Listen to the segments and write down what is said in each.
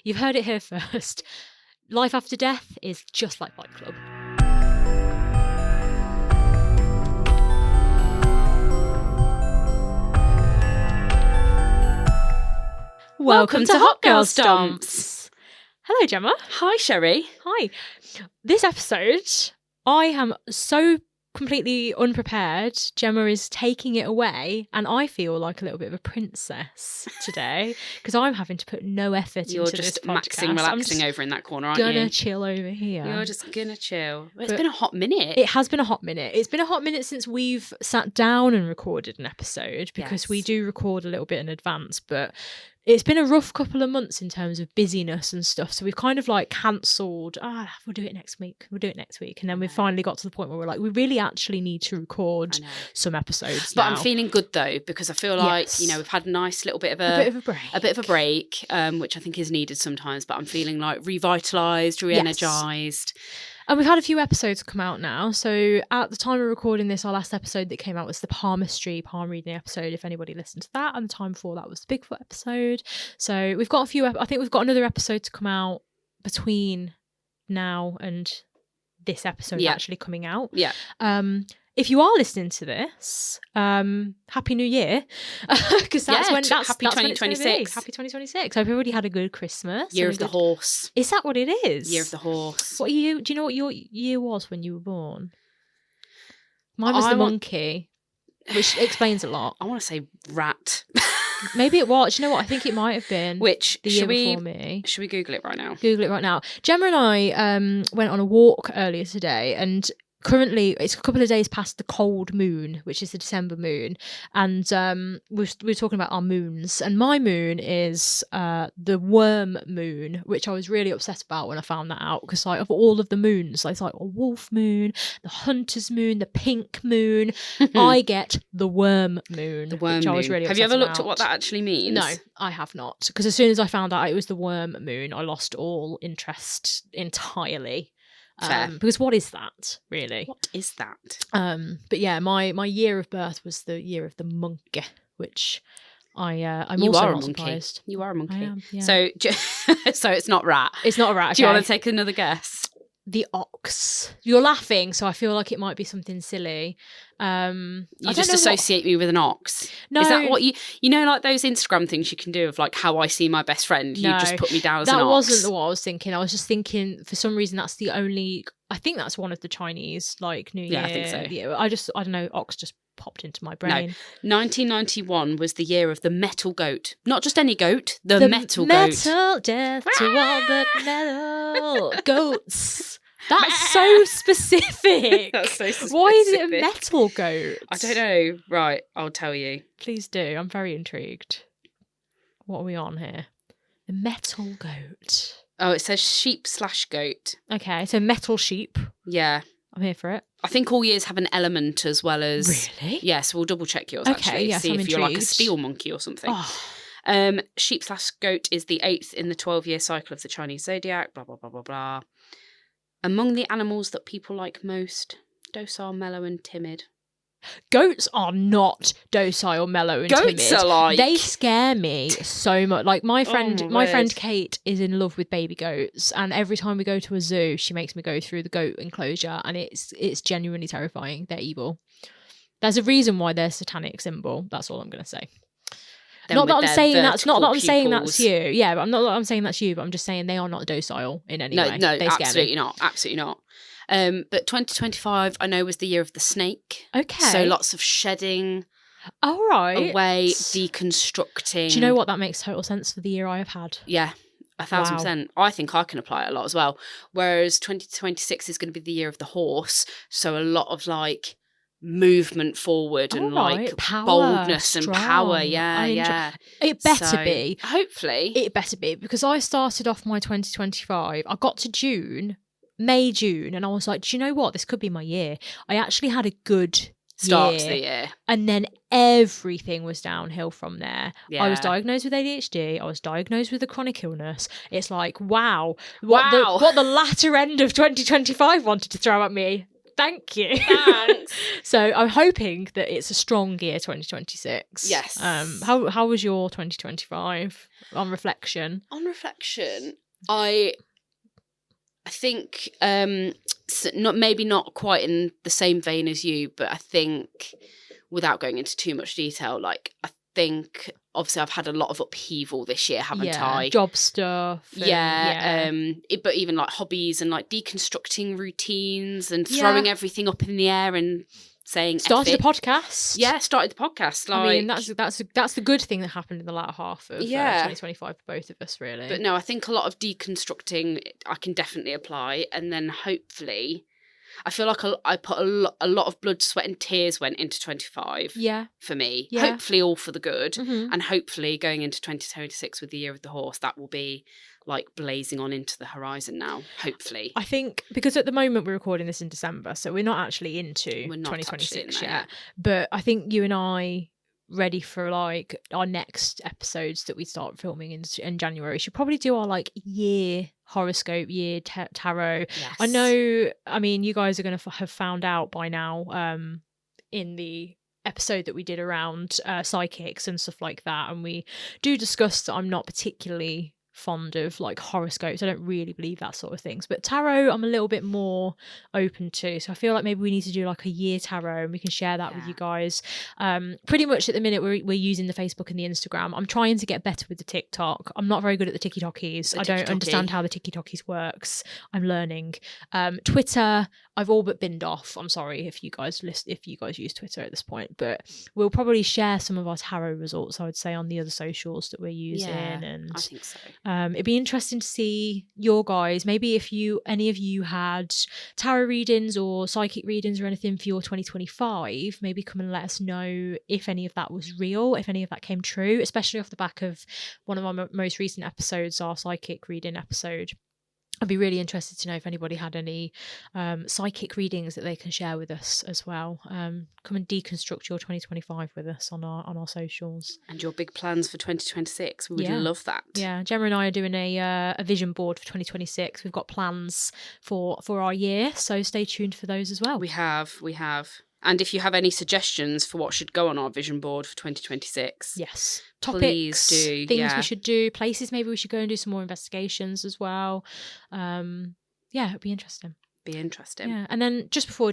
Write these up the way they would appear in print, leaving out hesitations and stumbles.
You've heard it here first. Life after death is just like Fight Club. Welcome to Hot Girl Stomps. Hello, Gemma. Hi, Cheri. Hi. This episode, I am so completely unprepared. Gemma is taking it away, and I feel like a little bit of a princess today because I'm having to put no effort into this podcast. You're just maxing, relaxing over in that corner, aren't you? Gonna chill over here. You're just gonna chill. It's been a hot minute. It has been a hot minute. It's been a hot minute since we've sat down and recorded an episode because we do record a little bit in advance, but it's been a rough couple of months in terms of busyness and stuff. So we've kind of like cancelled, we'll do it next week. And then we've finally got to the point where we're like, we really actually need to record some episodes But now. I'm feeling good though, because I feel like, we've had a nice little bit of a bit of a break, which I think is needed sometimes, but I'm feeling like revitalised, re-energised. And we've had a few episodes come out now. So at the time of recording this, our last episode that came out was the palm reading episode, if anybody listened to that. And the time before that was the Bigfoot episode. So we've got I think we've got another episode to come out between now and this episode actually coming out. Yeah. If you are listening to this, Happy New Year, because that's Happy 2026. Happy 2026. I've already had a good Christmas. Year of the horse. Is that what it is? Year of the horse. Do you know what your year was when you were born? Mine was the monkey, which explains a lot. I want to say rat. Maybe it was. Do you know what? I think it might have been the year before me. Should we Google it right now? Google it right now. Gemma and I went on a walk earlier today, and currently it's a couple of days past the cold moon, which is the December moon, and we were talking about our moons, and my moon is the worm moon, which I was really upset about when I found that out, because like of all of the moons, it's like a wolf moon, the hunter's moon, the pink moon. I get the worm moon, which I was really upset about. Have you ever looked at what that actually means? No, I have not, because as soon as I found out it was the worm moon, I lost all interest entirely. Because what is that, really? What is that? But yeah, my year of birth was the year of the monkey, which I'm you also are not a monkey. surprised. You are a monkey. I am, yeah. So it's not rat. It's not a rat. Okay. Do you want to take another guess? The ox. You're laughing, so I feel like it might be something silly. You just associate me with an ox. No. Is that what you know, like those Instagram things you can do of like how I see my best friend? You just put me down as an ox. That wasn't what I was thinking. I was just thinking, for some reason, that's the only. I think that's one of the Chinese like New Year. Yeah, I think so. Yeah, I don't know. Ox just popped into my brain. No, 1991 was the year of the metal goat. Not just any goat, the metal goat. Metal death to all but metal goats. That's so specific. That's so specific. Why is it a metal goat? I don't know. Right, I'll tell you. Please do. I'm very intrigued. What are we on here? The metal goat. Oh, it says sheep/goat. Okay, so metal sheep. Yeah. I'm here for it. I think all years have an element as well as... Really? Yeah, so we'll double check yours okay, yes, see I'm if you're like a intrigued. steel monkey or something. Oh. Sheep/goat is the 8th in the 12-year cycle of the Chinese zodiac, blah, blah, blah, blah, blah. Among the animals that people like most, docile, mellow and timid. Goats are not docile, mellow, and timid. Goats are like... They scare me so much. Like my friend Kate is in love with baby goats, and every time we go to a zoo, she makes me go through the goat enclosure, and it's genuinely terrifying. They're evil. There's a reason why they're a satanic symbol. That's all I'm going to say. Not that I'm saying that's you. Yeah, but I'm saying that's you, but I'm just saying they are not docile in any way. No, they absolutely not. Absolutely not. But 2025, I know, was the year of the snake. Okay. So lots of shedding. All right. Away, deconstructing. Do you know what? That makes total sense for the year I have had. Yeah, 1,000%. I think I can apply it a lot as well. Whereas 2026 is going to be the year of the horse. So a lot of like movement forward and like power, boldness strong. And power. Yeah. It better be. Hopefully. It better be, because I started off my 2025. I got to May, June, and I was like, do you know what? This could be my year. I actually had a good start to the year. And then everything was downhill from there. Yeah. I was diagnosed with ADHD. I was diagnosed with a chronic illness. It's like, wow. What the latter end of 2025 wanted to throw at me. Thank you. Thanks. So I'm hoping that it's a strong year 2026. Yes. How was your 2025 on reflection? On reflection, I think maybe not quite in the same vein as you, but I think without going into too much detail, like I think obviously I've had a lot of upheaval this year, haven't I? Job stuff. But even like hobbies and like deconstructing routines and throwing everything up in the air and saying started the podcast. Yeah, started the podcast. Like, I mean, that's the good thing that happened in the latter half of 2025 for both of us, really. But no, I think a lot of deconstructing I can definitely apply, and then hopefully, I feel like I put a lot of blood, sweat, and tears went into 25. Yeah, for me. Yeah. Hopefully, all for the good, Mm-hmm. and hopefully, going into 2026 with the year of the horse, that will be like blazing on into the horizon now. Hopefully, I think because at the moment we're recording this in December, so we're not actually into 2026 yet. But I think you and I, ready for like our next episodes that we start filming in January, should probably do our like year horoscope, year tarot. Yes. I know, I mean, you guys are going to have found out by now in the episode that we did around psychics and stuff like that, and we do discuss that I'm not particularly fond of like horoscopes. I don't really believe that sort of things, but tarot I'm a little bit more open to, so I feel like maybe we need to do like a year tarot and we can share that with you guys. Pretty much at the minute we're using the Facebook and the Instagram. I'm trying to get better with the TikTok. I'm not very good at the TikTokies. I don't understand how the TikTokies works. I'm learning. Twitter I've all but binned off. I'm sorry if you guys use Twitter at this point, but we'll probably share some of our tarot results, I would say, on the other socials that we're using. And I think so. It'd be interesting to see your guys, maybe if any of you had tarot readings or psychic readings or anything for your 2025, maybe come and let us know if any of that was real, if any of that came true, especially off the back of one of our most recent episodes, our psychic reading episode. I'd be really interested to know if anybody had any psychic readings that they can share with us as well. Come and deconstruct your 2025 with us on our socials. And your big plans for 2026. We would love that. Yeah, Gemma and I are doing a vision board for 2026. We've got plans for our year, so stay tuned for those as well. We have. And if you have any suggestions for what should go on our vision board for 2026, yes, topics, please do. Things we should do, places maybe we should go and do some more investigations as well. It'd be interesting. Yeah, and then just before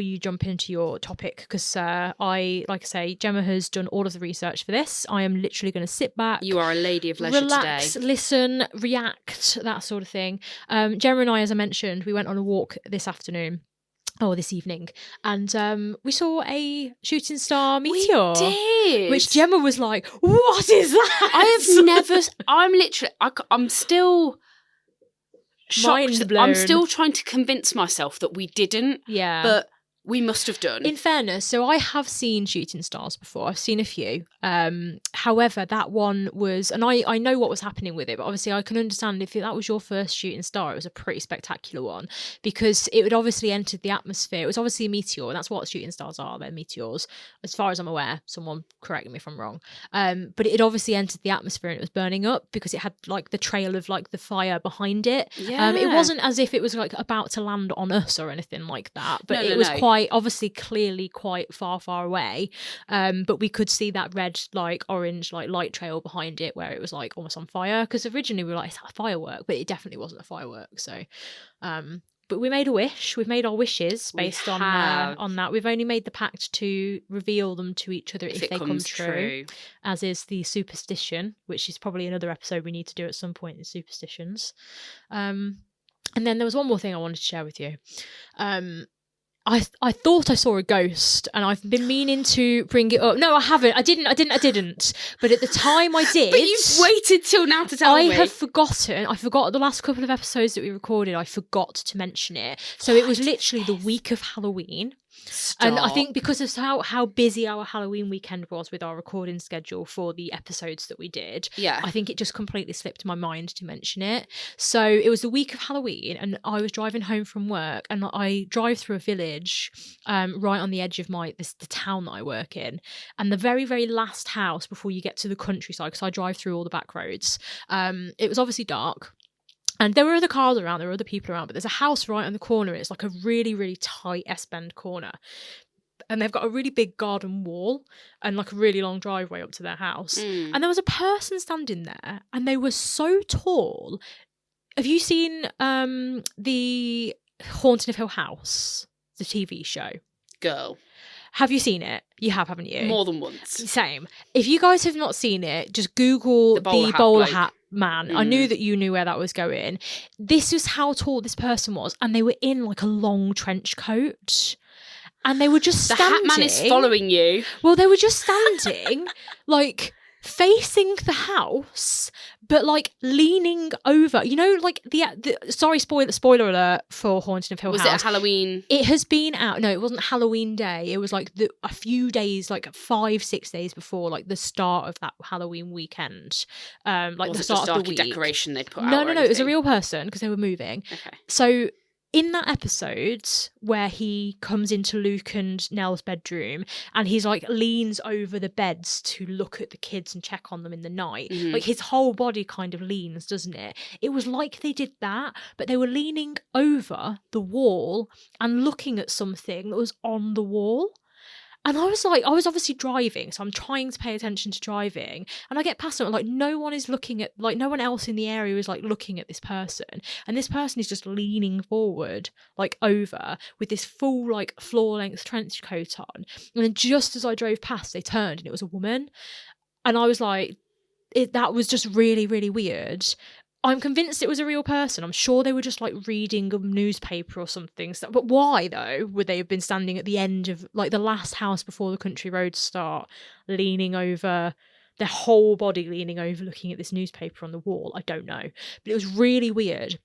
you jump into your topic, because like I say, Gemma has done all of the research for this. I am literally going to sit back. You are a lady of leisure relax, today. Listen, react, that sort of thing. Gemma and I, as I mentioned, we went on a walk this evening, and we saw a shooting star meteor. We did. Which Gemma was like, "What is that?" I'm still shocked. Mind blown. I'm still trying to convince myself that we didn't. Yeah. But we must have done. In fairness, so I have seen shooting stars before. I've seen a few. However, that one was, and I know what was happening with it, but obviously I can understand if that was your first shooting star, it was a pretty spectacular one, because it had obviously entered the atmosphere. It was obviously a meteor, and that's what shooting stars are. They're meteors, as far as I'm aware. Someone correct me if I'm wrong. But it had obviously entered the atmosphere and it was burning up because it had like the trail of like the fire behind it. Yeah. It wasn't as if it was like about to land on us or anything like that, but it was quite obviously clearly quite far away. But we could see that red, like orange, like light trail behind it where it was like almost on fire, because originally we were like, it's a firework, but it definitely wasn't a firework. So but we made a wish. We've made our wishes based on that. We've only made the pact to reveal them to each other if they come true, as is the superstition, which is probably another episode we need to do at some point in superstitions. And then there was one more thing I wanted to share with you. I thought I saw a ghost, and I've been meaning to bring it up. No, I haven't. I didn't. But at the time I did. But you've waited till now to tell me. I have forgotten. I forgot the last couple of episodes that we recorded. I forgot to mention it. So it was literally the week of Halloween. Stop. And I think because of how busy our Halloween weekend was with our recording schedule for the episodes that we did, I think it just completely slipped my mind to mention it. So it was the week of Halloween, and I was driving home from work, and I drive through a village right on the edge of the town that I work in, and the very, very last house before you get to the countryside, because I drive through all the back roads, it was obviously dark. And there were other cars around, there were other people around, but there's a house right on the corner. It's like a really, really tight S-bend corner. And they've got a really big garden wall and like a really long driveway up to their house. And there was a person standing there, and they were so tall. Have you seen the Haunting of Hill House, the TV show? Girl. Have you seen it? You have, haven't you? More than once. Same. If you guys have not seen it, just Google the bowler hat man. I knew that you knew where that was going. This is how tall this person was, and they were in like a long trench coat. And they were just standing. The hat man is following you. Well, they were just standing, like facing the house, but like leaning over. You know, like the sorry, spoiler alert for Haunting of Hill House. Was it a Halloween? It has been out. No, it wasn't Halloween day. It was like a few days, like 5-6 days before, like the start of that Halloween weekend. Like was the it start just of like the week. a decoration they'd put out? No. It was a real person because they were moving. Okay. So in that episode where he comes into Luke and Nell's bedroom and he's like leans over the beds to look at the kids and check on them in the night, like his whole body kind of leans, doesn't it? It was like they did that, but they were leaning over the wall and looking at something that was on the wall. And I was obviously driving, so I'm trying to pay attention to driving. And I get past it, like no one is looking at, like no one else in the area is like looking at this person. And this person is just leaning forward, like over, with this full like floor length trench coat on. And then just as I drove past, they turned and it was a woman. And I was like, that was just really, really weird. I'm convinced it was a real person. I'm sure they were just like reading a newspaper or something. But why though would they have been standing at the end of like the last house before the country roads start, leaning over, their whole body leaning over, looking at this newspaper on the wall? I don't know. But it was really weird.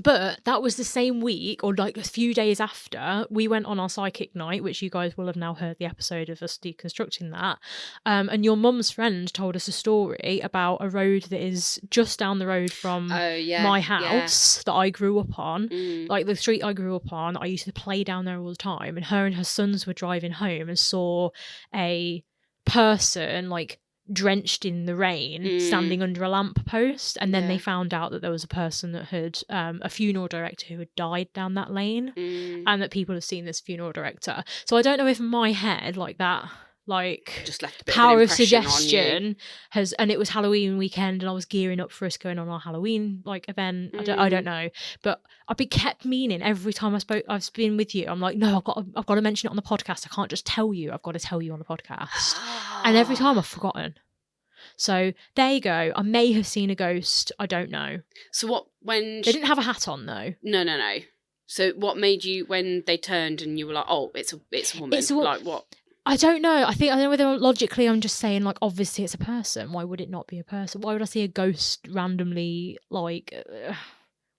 But that was the same week, or like a few days after, we went on our psychic night, which you guys will have now heard the episode of us deconstructing that. And your mum's friend told us a story about a road that is just down the road from my house that I grew up on. Like the street I grew up on, I used to play down there all the time. And her sons were driving home and saw a person like drenched in the rain standing under a lamppost, and then they found out that there was a person that had a funeral director who had died down that lane, and that people have seen this funeral director. So I don't know if in my head like that, like just left a bit power of of suggestion has, and it was Halloween weekend and I was gearing up for us going on our Halloween like event. I don't know, but I've been kept meaning every time I've been with you, I'm like, no, I've got to mention it on the podcast. I can't just tell you, I've got to tell you on the podcast. And every time I've forgotten. So there you go. I may have seen a ghost. I don't know. So when they didn't have a hat on though. No. So what made you, when they turned and you were like, oh, it's a woman? Like what? I don't know. I don't know whether logically I'm just saying like, obviously it's a person. Why would it not be a person? Why would I see a ghost randomly? Like,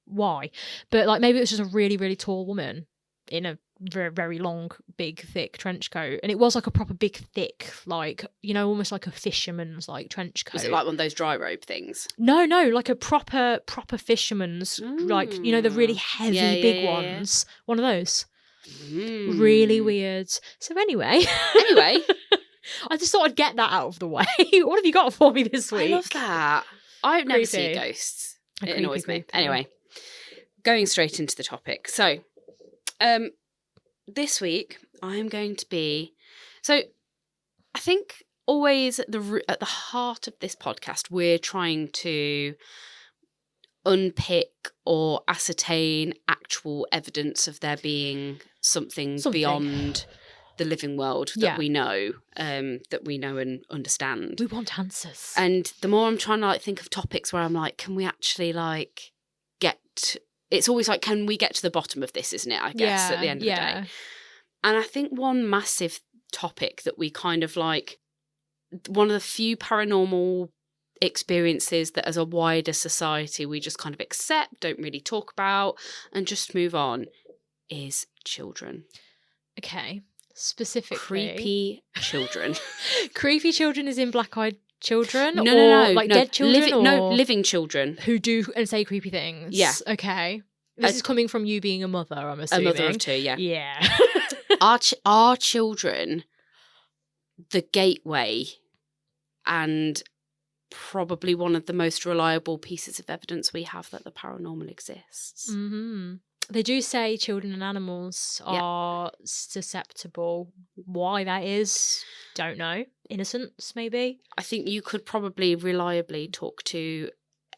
why? But like maybe it was just a really, really tall woman in a very, very long, big, thick trench coat. And it was like a proper big, thick, like, you know, almost like a fisherman's like trench coat. Was it like one of those dry robe things? No, like a proper fisherman's, like, you know, the really heavy big ones. One of those. Really weird. So anyway, I just thought I'd get that out of the way. What have you got for me this week? I love that. I've never seen ghosts. It annoys me. Anyway, going straight into the topic. So, this week I'm going to be, so I think always at the heart of this podcast, we're trying to unpick or ascertain actual evidence of there being something beyond the living world that we know, and understand. We want answers. And the more I'm trying to like think of topics where I'm like, can we actually like it's always like, can we get to the bottom of this, isn't it? I guess at the end of the day. And I think one massive topic that we kind of like, one of the few paranormal experiences that as a wider society we just kind of accept, don't really talk about, and just move on, is children. Okay. Specifically. Creepy children. Creepy children is in black-eyed children? No. Like dead children? Living children. Who do and say creepy things? Yeah. Okay. This is coming from you being a mother, I'm assuming. A mother of two, yeah. Yeah. Are children the gateway and probably one of the most reliable pieces of evidence we have that the paranormal exists. They do say children and animals are susceptible. Why that is, don't know. Innocence, maybe. I think you could probably reliably talk to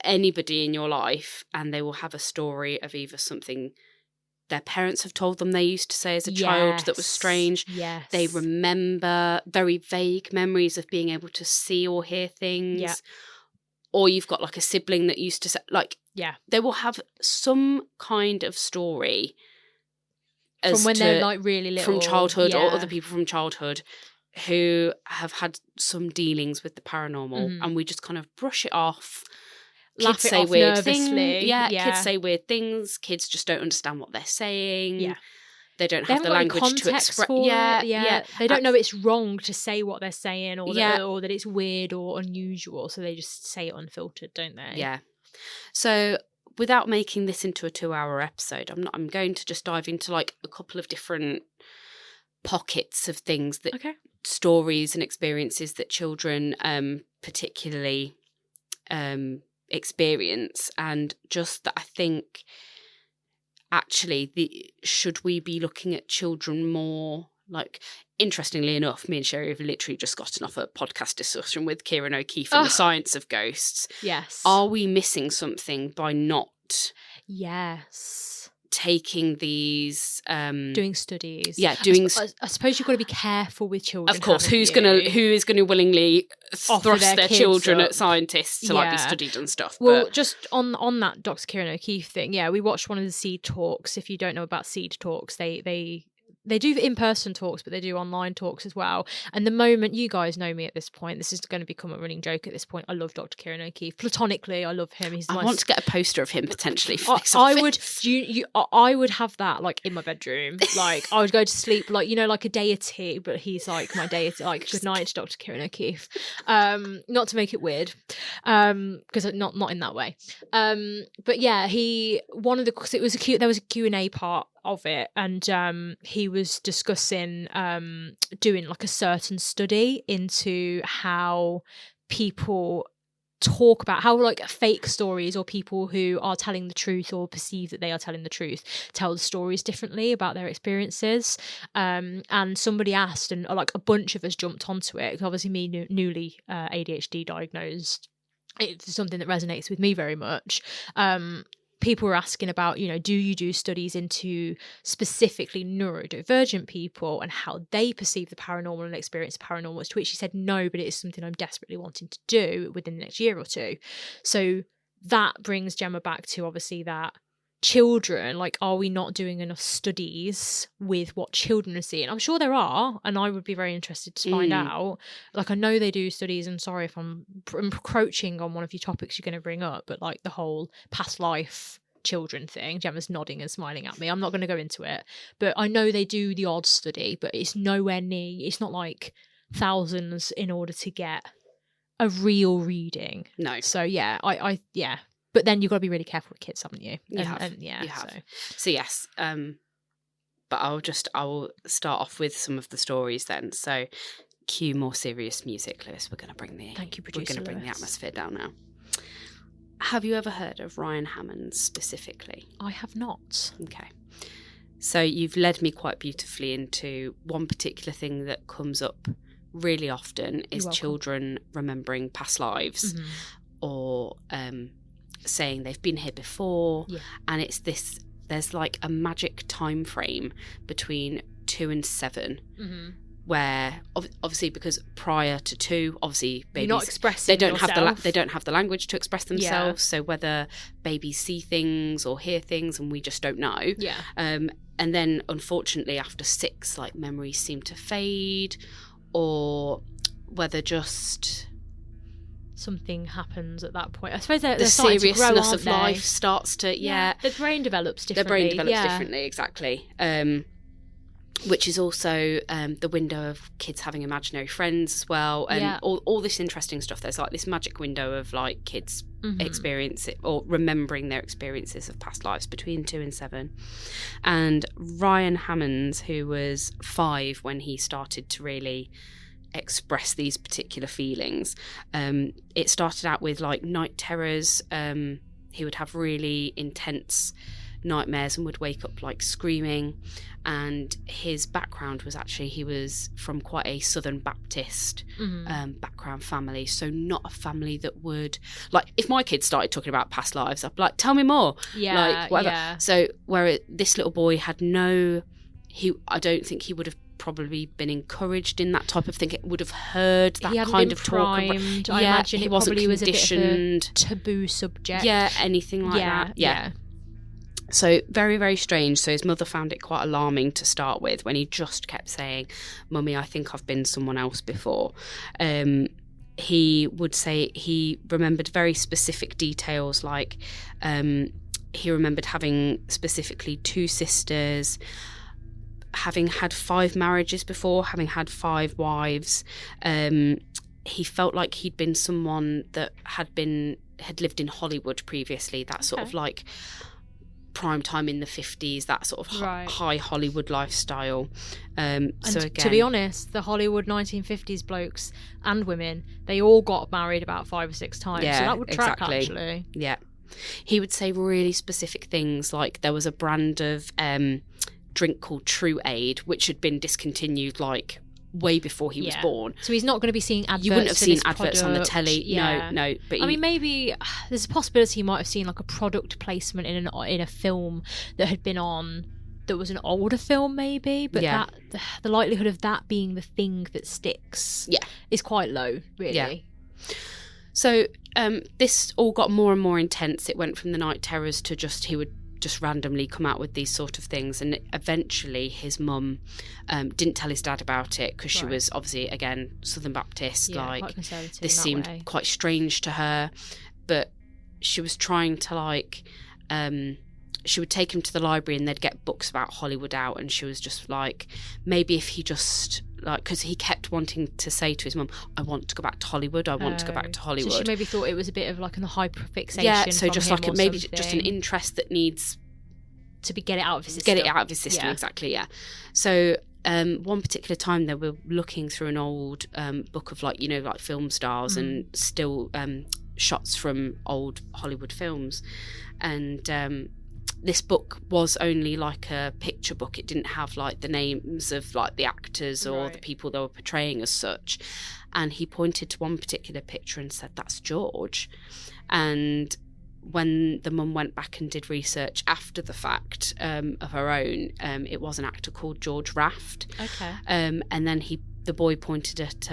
anybody in your life and they will have a story of either something their parents have told them they used to say as a child that was strange. Yes. They remember very vague memories of being able to see or hear things. Yeah. Or you've got like a sibling that used to say, like, they will have some kind of story from when they're like really little. From childhood or other people from childhood who have had some dealings with the paranormal and we just kind of brush it off. Kids say weird things. Kids say weird things. Kids just don't understand what they're saying. Yeah. They don't have the language to express. They don't know it's wrong to say what they're saying or that it's weird or unusual. So they just say it unfiltered, don't they? Yeah. So without making this into a 2-hour episode, I'm going to just dive into like a couple of different pockets of things that stories and experiences that children particularly experience, and just that I think actually should we be looking at children more? Like, interestingly enough, me and Cheri have literally just gotten off a podcast discussion with Kieran O'Keefe on the science of ghosts. Yes. Are we missing something by not taking these doing studies? I suppose you've got to be careful with children. Of course, who is going to willingly thrust their children at scientists to like be studied and stuff? Well, just on that Dr. Kieran O'Keefe thing, we watched one of the Seed Talks. If you don't know about Seed Talks, they do in-person talks, but they do online talks as well. And the moment, you guys know me at this point, this is going to become a running joke at this point. I love Dr. Kieran O'Keefe. Platonically, I love him. I want to get a poster of him potentially for this I would have that like in my bedroom. Like I would go to sleep like, like a deity, but he's like my deity. Like good night, Dr. Kieran O'Keefe. Not to make it weird, because not in that way. But yeah, because it was there was a Q&A part of it, and he was discussing doing like a certain study into how people talk about how like fake stories or people who are telling the truth or perceive that they are telling the truth tell the stories differently about their experiences, and somebody asked, and like a bunch of us jumped onto it. Obviously me newly ADHD diagnosed, it's something that resonates with me very much. People were asking about, do you do studies into specifically neurodivergent people and how they perceive the paranormal and experience the paranormal? To which she said no, but it is something I'm desperately wanting to do within the next year or two. So that brings Gemma back to obviously that children, like, are we not doing enough studies with what children are seeing? I'm sure there are, and I would be very interested to find out. Like, I know they do studies, and sorry if I'm encroaching on one of your topics you're going to bring up, but like the whole past life children thing. Gemma's nodding and smiling at me. I'm not going to go into it, but I know they do the odd study, but it's nowhere near, it's not like thousands in order to get a real reading. No. So yeah, I but then you've got to be really careful with kids, haven't you? You have. So yes, but I'll start off with some of the stories then. So cue more serious music, Lewis. We're going to bring the atmosphere down now. Have you ever heard of Ryan Hammonds specifically? I have not. Okay. So you've led me quite beautifully into one particular thing that comes up really often is children remembering past lives, or saying they've been here before, and it's this, there's like a magic time frame between 2 and 7, where obviously, because prior to 2, obviously babies, you're not expressing yourself. They don't have the language to express themselves, so whether babies see things or hear things and we just don't know, and then unfortunately after 6, like, memories seem to fade, or whether just something happens at that point. I suppose the seriousness of life starts to the brain develops differently. Differently, exactly. Which is also the window of kids having imaginary friends as well, and all this interesting stuff. There's like this magic window of like kids experience it, or remembering their experiences of past lives between 2 and 7. And Ryan Hammonds, who was 5 when he started to really express these particular feelings. It started out with like night terrors. He would have really intense nightmares and would wake up like screaming. And his background was actually, he was from quite a Southern Baptist background family, so not a family that would, like, if my kids started talking about past lives, I'd be like, tell me more, like whatever. So where this little boy had I don't think he would have probably been encouraged in that type of thing. It would have heard that kind of talk. I imagine it wasn't probably was conditioned. a bit of a taboo subject. Yeah, anything like that. Yeah. So very, very strange. So his mother found it quite alarming to start with, when he just kept saying, "Mummy, I think I've been someone else before." He would say he remembered very specific details, like he remembered having specifically 2 sisters, having had 5 marriages before, having had 5 wives. He felt like he'd been someone that had lived in Hollywood previously, that sort of like prime time in the 50s, that sort of high Hollywood lifestyle. And so again, to be honest, the Hollywood 1950s blokes and women, they all got married about 5 or 6 times. Yeah, so that would track, exactly. actually. Yeah. He would say really specific things, like there was a brand of drink called True Aid, which had been discontinued like way before he was born. So he's not going to be seeing adverts. You wouldn't have for seen this adverts on the product. telly. No. But I mean, maybe there's a possibility he might have seen like a product placement in a film that had been on, that was an older film, maybe. But that the likelihood of that being the thing that sticks, is quite low, really. Yeah. So this all got more and more intense. It went from the night terrors to he would just randomly come out with these sort of things, and eventually his mum didn't tell his dad about it, because she was obviously, again, Southern Baptist, like quite conservative. This seemed quite strange to her, but she was trying to like she would take him to the library and they'd get books about Hollywood out, and she was just like, maybe if he just, like, because he kept wanting to say to his mum, I want to go back to Hollywood, I want to go back to Hollywood. So she maybe thought it was a bit of like a hyperfixation. Yeah, so from just him, like or maybe something. just an interest that needs to get it out of his system. Get it out of his system, exactly, yeah. So one particular time they were looking through an old book of like, like film stars and still shots from old Hollywood films, and this book was only like a picture book. It didn't have like the names of like the actors or the people they were portraying as such. And he pointed to one particular picture and said, "That's George." And when the mum went back and did research after the fact of her own, it was an actor called George Raft. Okay. And then the boy pointed at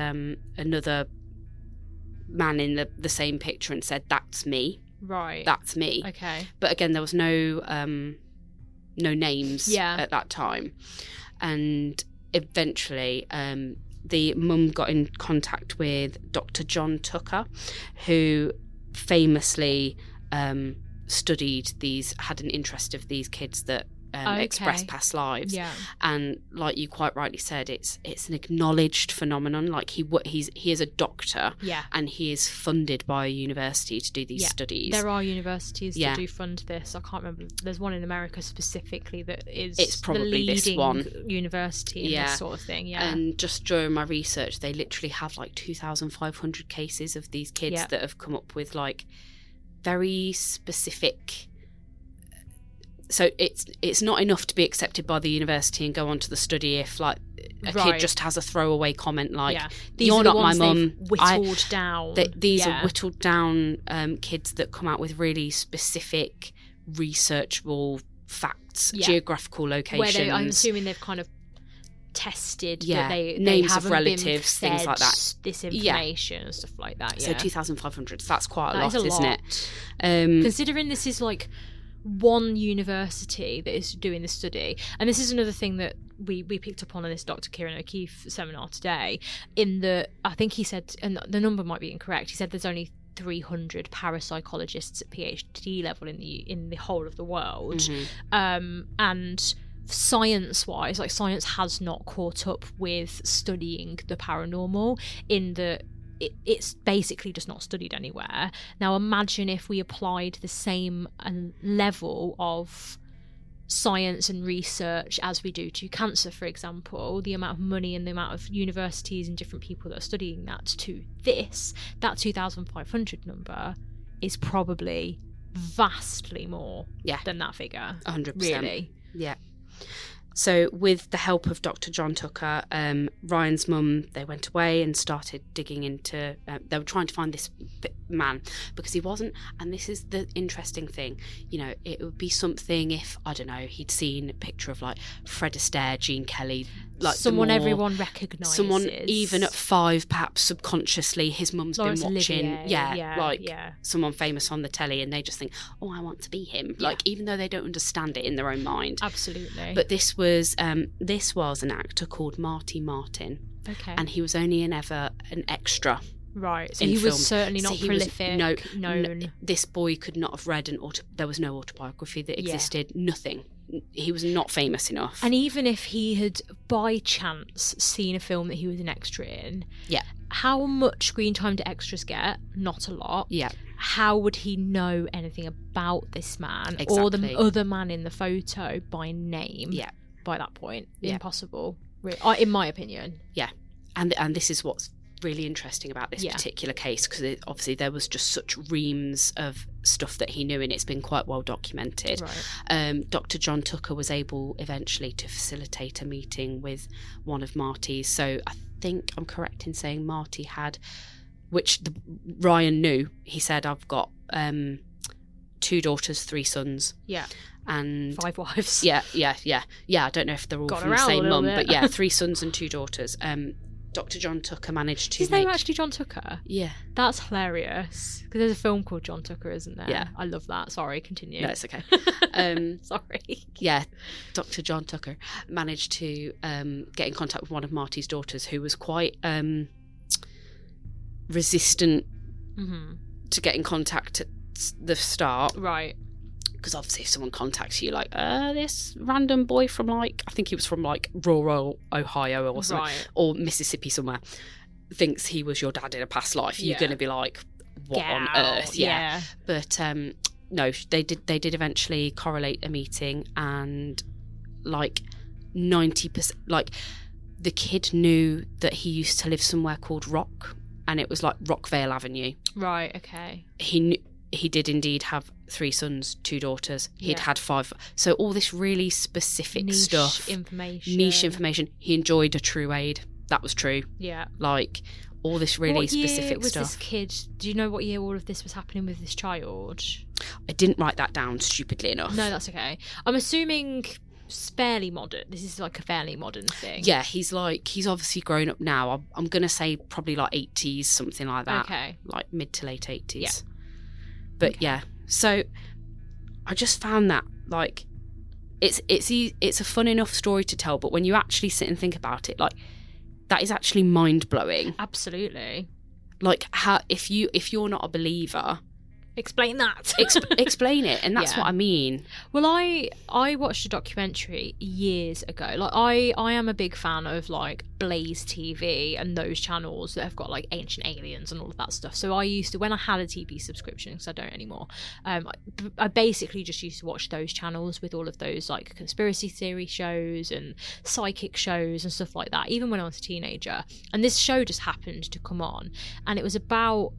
another man in the same picture and said, "That's me." Right. That's me. Okay. But again, there was no names at that time. And eventually the mum got in contact with Dr. John Tucker, who famously had an interest of these kids that express past lives. Yeah. And like you quite rightly said, it's an acknowledged phenomenon. Like he is a doctor, and he is funded by a university to do these studies. There are universities that do fund this. I can't remember. There's one in America specifically that is it's probably the leading this one university in this sort of thing. Yeah. And just during my research, they literally have like 2,500 cases of these kids that have come up with like very specific. So it's not enough to be accepted by the university and go on to the study if like a kid just has a throwaway comment like, "You're not my mum." Whittled down. These are whittled down kids that come out with really specific researchable facts, geographical locations. Where I'm assuming they've kind of tested that they names haven't of relatives, been things like that. This information and stuff like that. So 2,500. So that's quite a lot, is isn't it? Considering this is like one university that is doing this study, and this is another thing that we picked up on in this Dr. Kieran O'Keefe seminar today, in that I think he said, and the number might be incorrect, he said there's only 300 parapsychologists at PhD level in the whole of the world. And science-wise, like science has not caught up with studying the paranormal, in that it's basically just not studied anywhere. Now imagine if we applied the same level of science and research as we do to cancer, for example, the amount of money and the amount of universities and different people that are studying that to this, that 2,500 number is probably vastly more than that figure. 100%. Really. Yeah. So with the help of Dr. John Tucker, Ryan's mum, they went away and started digging into, they were trying to find this man because he wasn't, and this is the interesting thing, you know, it would be something if, I don't know, he'd seen a picture of like Fred Astaire, Gene Kelly, like someone everyone recognises. Someone even at 5, perhaps subconsciously, his mum's Laurence been watching, Olivier, someone famous on the telly, and they just think, oh, I want to be him. Like, even though they don't understand it in their own mind. Absolutely. But this was an actor called Marty Martin. Okay. And he was only an extra. Right, so he was certainly not prolific, known. This boy could not have read there was no autobiography that existed, nothing. He was not famous enough. And even if he had by chance seen a film that he was an extra in, how much screen time do extras get? Not a lot. Yeah. How would he know anything about this man or the other man in the photo by name? Yeah. By that point, impossible. In my opinion. Yeah, and this is what's really interesting about this particular case, because obviously there was just such reams of stuff that he knew, and it's been quite well documented. Right. Dr. John Tucker was able eventually to facilitate a meeting with one of Marty's. So I think I'm correct in saying Marty had, which Ryan knew. He said, "I've got 2 daughters, 3 sons." Yeah. And 5 wives. Yeah. I don't know if they're all from the same mum, but 3 sons and 2 daughters. Dr. John Tucker managed to. His name actually John Tucker? Yeah. That's hilarious. Because there's a film called John Tucker, isn't there? Yeah. I love that. Sorry, continue. No, it's okay. Sorry. Yeah, Dr. John Tucker managed to get in contact with one of Marty's daughters, who was quite resistant to get in contact at the start. Right. Because obviously if someone contacts you like, this random boy from like, I think he was from like rural Ohio or something, or Mississippi somewhere, thinks he was your dad in a past life, you're going to be like, what on earth? Yeah. But no, they did eventually correlate a meeting, and like 90%, like the kid knew that he used to live somewhere called Rock, and it was like Rockvale Avenue. Right, okay. He did indeed have 3 sons, 2 daughters. He'd had 5. So all this really specific niche information. He enjoyed a true aid. That was true. Yeah. Like all this really specific stuff. What year was stuff. this kid? Do you know what year all of this was happening with this child? I didn't write that down, stupidly enough. No, that's okay. I'm assuming fairly modern. This is like a fairly modern thing. Yeah, he's obviously grown up now. I'm going to say probably like 80s, something like that. Okay. Like mid to late 80s. Yeah. But yeah, so I just found that like it's a fun enough story to tell, but when you actually sit and think about it, like that is actually mind blowing. Absolutely. Like how if you're not a believer, explain that. Explain it, and that's what I mean. Well, I watched a documentary years ago. Like I am a big fan of like Blaze TV and those channels that have got like Ancient Aliens and all of that stuff. So I used to, when I had a TV subscription, because I don't anymore, I basically just used to watch those channels with all of those like conspiracy theory shows and psychic shows and stuff like that, even when I was a teenager. And this show just happened to come on, and it was about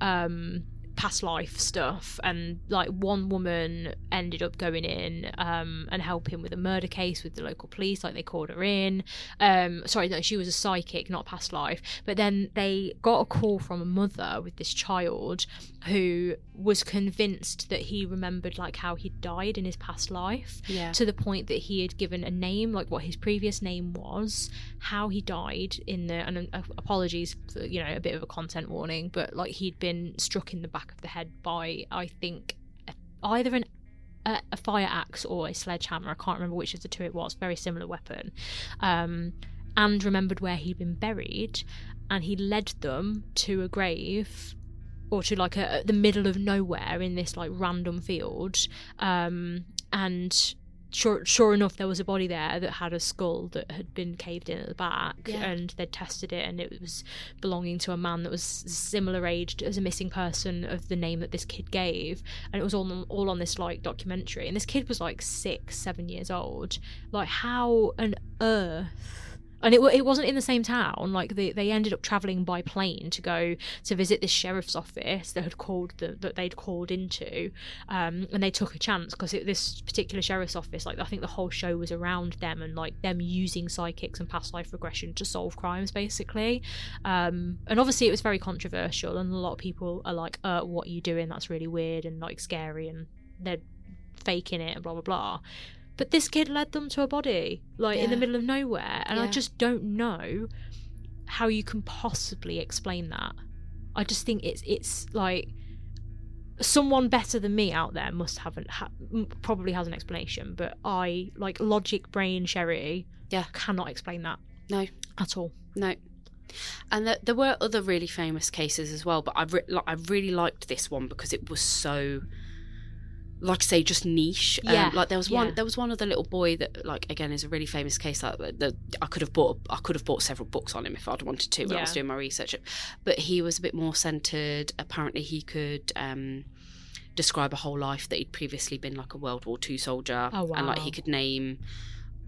past life stuff, and like one woman ended up going in and helping with a murder case with the local police. Like they called her in, sorry, no, she was a psychic, not past life, but then they got a call from a mother with this child who was convinced that he remembered like how he died in his past life, to the point that he had given a name, like what his previous name was, how he died in the, and apologies for, you know, a bit of a content warning, but like he'd been struck in the back of the head by, I think, either a fire axe or a sledgehammer. I can't remember which of the two it was. Very similar weapon, and remembered where he'd been buried, and he led them to a grave, or to like the middle of nowhere in this like random field, and sure enough, there was a body there that had a skull that had been caved in at the back, and they'd tested it, and it was belonging to a man that was similar age as a missing person of the name that this kid gave, and it was all on this like documentary, and this kid was like 6-7 years old. Like, how on earth? And it wasn't in the same town. Like, they ended up travelling by plane to go to visit this sheriff's office that they'd called into, and they took a chance because this particular sheriff's office, like, I think the whole show was around them and like them using psychics and past life regression to solve crimes, basically. And obviously it was very controversial, and a lot of people are like, "What are you doing? That's really weird and like scary," and they're faking it and blah blah blah. But this kid led them to a body, like, in the middle of nowhere. And I just don't know how you can possibly explain that. I just think it's like, someone better than me out there must probably has an explanation. But I, like, logic brain Cheri, cannot explain that. No. At all. No. And there were other really famous cases as well, but I really liked this one because it was so, like I say, just niche. Like there was one other little boy that, like, again, is a really famous case. Like I could have bought several books on him if I'd wanted to when I was doing my research. But he was a bit more centered. Apparently, he could describe a whole life that he'd previously been like a World War II soldier. Oh, wow. And like he could name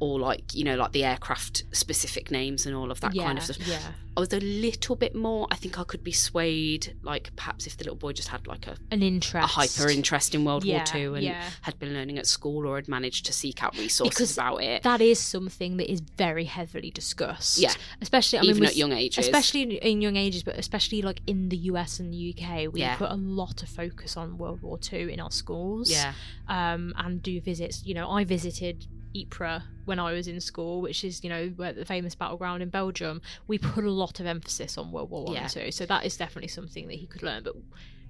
all, like, you know, like the aircraft specific names and all of that kind of stuff. Yeah. I was a little bit more, I think I could be swayed, like perhaps if the little boy just had like an interest, a hyper interest in World War II and had been learning at school or had managed to seek out resources about it. That is something that is very heavily discussed. Yeah. Especially, even at young ages. Especially in young ages, but especially like in the US and the UK, we put a lot of focus on World War II in our schools. Yeah. And do visits. You know, I visited Ypres when I was in school, which is, you know, where the famous battleground in Belgium. We put a lot of emphasis on World War I and II, so that is definitely something that he could learn. But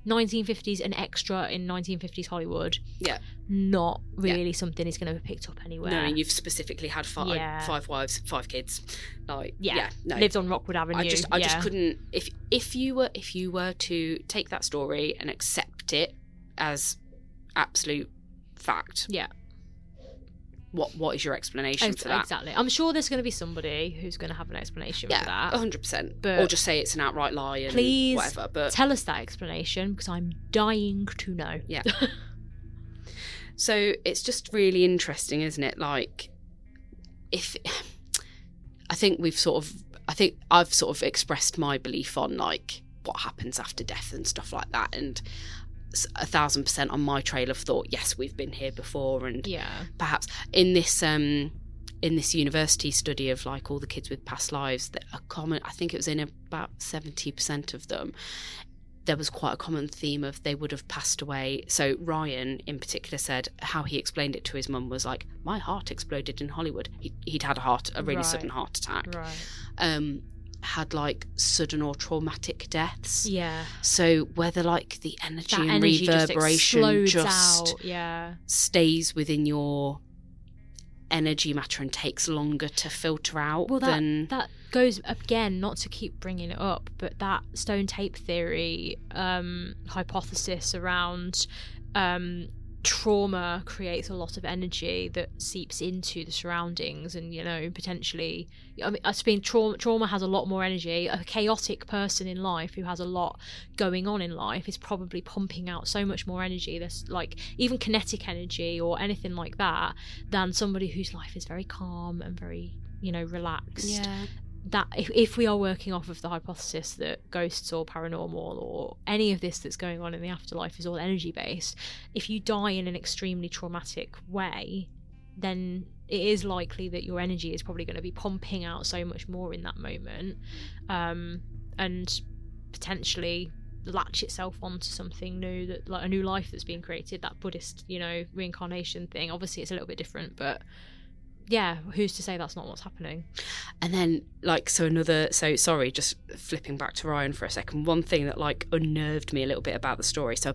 1950s, an extra in 1950s Hollywood, not really something he's going to be picked up anywhere. No, and you've specifically had five wives, 5 kids, like no. Lived on Rockwood Avenue. I just couldn't. If you were to take that story and accept it as absolute fact, what is your explanation for that? Exactly. I'm sure there's going to be somebody who's going to have an explanation for that. 100%. Or just say it's an outright lie and please whatever. But tell us that explanation, because I'm dying to know. Yeah. So it's just really interesting, isn't it? Like, I think I've sort of expressed my belief on like what happens after death and stuff like that, and 1,000% on my trail of thought, yes, we've been here before, and perhaps in this university study of like all the kids with past lives, that a common, I think it was in about 70% of them, there was quite a common theme of they would have passed away. So Ryan in particular said how he explained it to his mum was like, my heart exploded in Hollywood. He'd had a really sudden heart attack. Had like sudden or traumatic deaths. So whether like the energy and reverberation just stays within your energy matter and takes longer to filter out. Well, that goes, again, not to keep bringing it up, but that stone tape theory hypothesis around trauma creates a lot of energy that seeps into the surroundings, and, you know, potentially, I mean, trauma has a lot more energy. A chaotic person in life who has a lot going on in life is probably pumping out so much more energy, there's like even kinetic energy or anything like that, than somebody whose life is very calm and very, you know, relaxed. That if we are working off of the hypothesis that ghosts or paranormal or any of this that's going on in the afterlife is all energy based, if you die in an extremely traumatic way, then it is likely that your energy is probably going to be pumping out so much more in that moment, and potentially latch itself onto something new, that like a new life that's being created. That Buddhist, you know, reincarnation thing, obviously it's a little bit different, but yeah, who's to say that's not what's happening? And then, like, sorry, just flipping back to Ryan for a second, one thing that, like, unnerved me a little bit about the story, so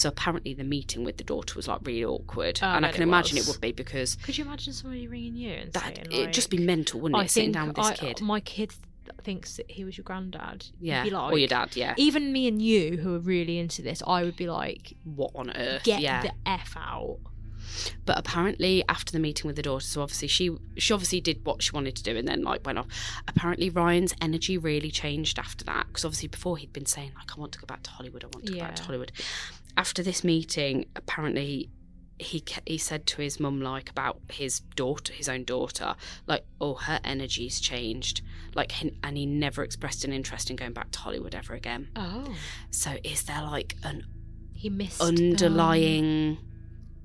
apparently the meeting with the daughter was, like, really awkward, and I can imagine it would be, because... Could you imagine somebody ringing you and saying, like... It'd just be mental, wouldn't it, sitting down with this kid? My kid thinks that he was your granddad. Yeah, be like, or your dad, yeah. Even me and you, who are really into this, I would be like... What on earth? Get the F out. But apparently after the meeting with the daughter, so obviously she obviously did what she wanted to do and then like went off. Apparently Ryan's energy really changed after that, because obviously before he'd been saying like, I want to go back to Hollywood, I want to go back to Hollywood. After this meeting, apparently he said to his mum, like, about his own daughter, like, oh, her energy's changed, like, and he never expressed an interest in going back to Hollywood ever again. Oh, so is there like an he missed underlying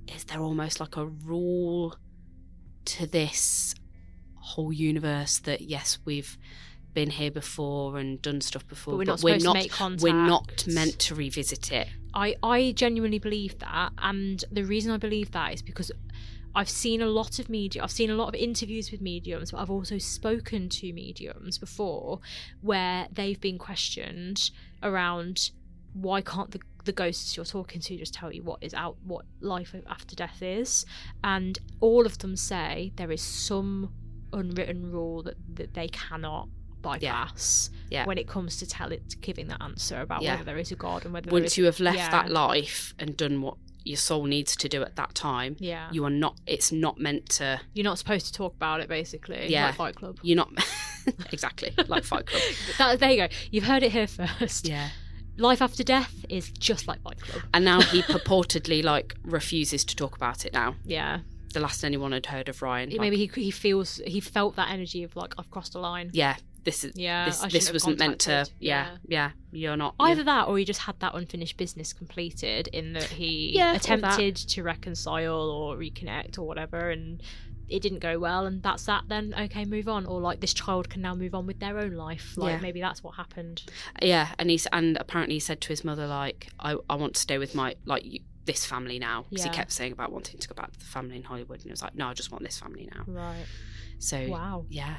is there almost like a rule to this whole universe that yes, we've been here before and done stuff before, but we're not, to make contact. We're not meant to revisit it. I genuinely believe that, and the reason I believe that is because I've seen a lot of media, I've seen a lot of interviews with mediums, but I've also spoken to mediums before where they've been questioned around why can't the ghosts you're talking to just tell you what life after death is, and all of them say there is some unwritten rule that they cannot bypass when it comes to giving that answer about whether there is a God and whether once you have left that life and done what your soul needs to do at that time, you are not, it's not meant to, you're not supposed to talk about it, basically. Like Fight Club. You're not exactly like Fight Club. There you go, you've heard it here first. Life after death is just like Fight Club. And now he purportedly like refuses to talk about it now. The last anyone had heard of Ryan, maybe he felt that energy of like, I've crossed a line. This wasn't meant to. You're not either that, or he just had that unfinished business completed in that he attempted to reconcile or reconnect or whatever, and it didn't go well, and that's that. Then okay, move on, or like this child can now move on with their own life. Like maybe that's what happened. And apparently he said to his mother, like, I want to stay with my this family now, because he kept saying about wanting to go back to the family in Hollywood, and he was like, no, I just want this family now. Right. So wow. Yeah.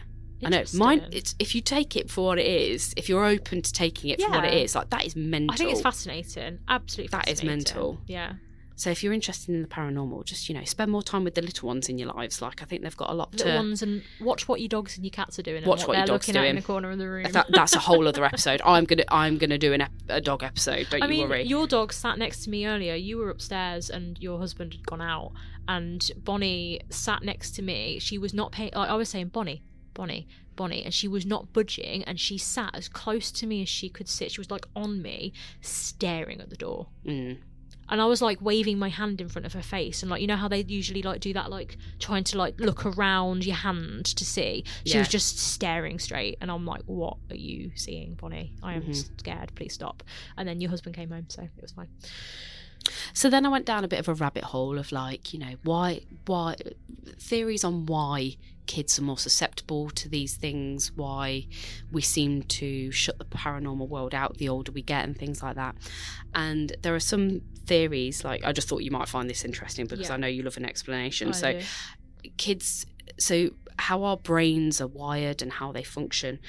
I know mine. It's, if you take it for what it is, if you're open to taking it for what it is, like, that is mental. I think it's fascinating. Absolutely fascinating. That is mental. Yeah. So if you're interested in the paranormal, just, spend more time with the little ones in your lives. Like, I think they've got a lot little ones, and watch what your dogs and your cats are doing. And watch what your dogs looking doing at in the corner of the room. That's a whole other episode. I'm gonna do a dog episode. Don't you worry. Your dog sat next to me earlier. You were upstairs and your husband had gone out, and Bonnie sat next to me. She was not paying. I was saying Bonnie, and she was not budging, and she sat as close to me as she could sit. She was like on me, staring at the door. And I was like waving my hand in front of her face, and like, you know how they usually like do that, like trying to like look around your hand to see. She was just staring straight, and I'm like, what are you seeing, Bonnie? I am scared, please stop. And then your husband came home, so it was fine. So then I went down a bit of a rabbit hole of like, why theories on why kids are more susceptible to these things, why we seem to shut the paranormal world out the older we get, and things like that. And there are some theories, like, I just thought you might find this interesting because I know you love an explanation. So how our brains are wired and how they function.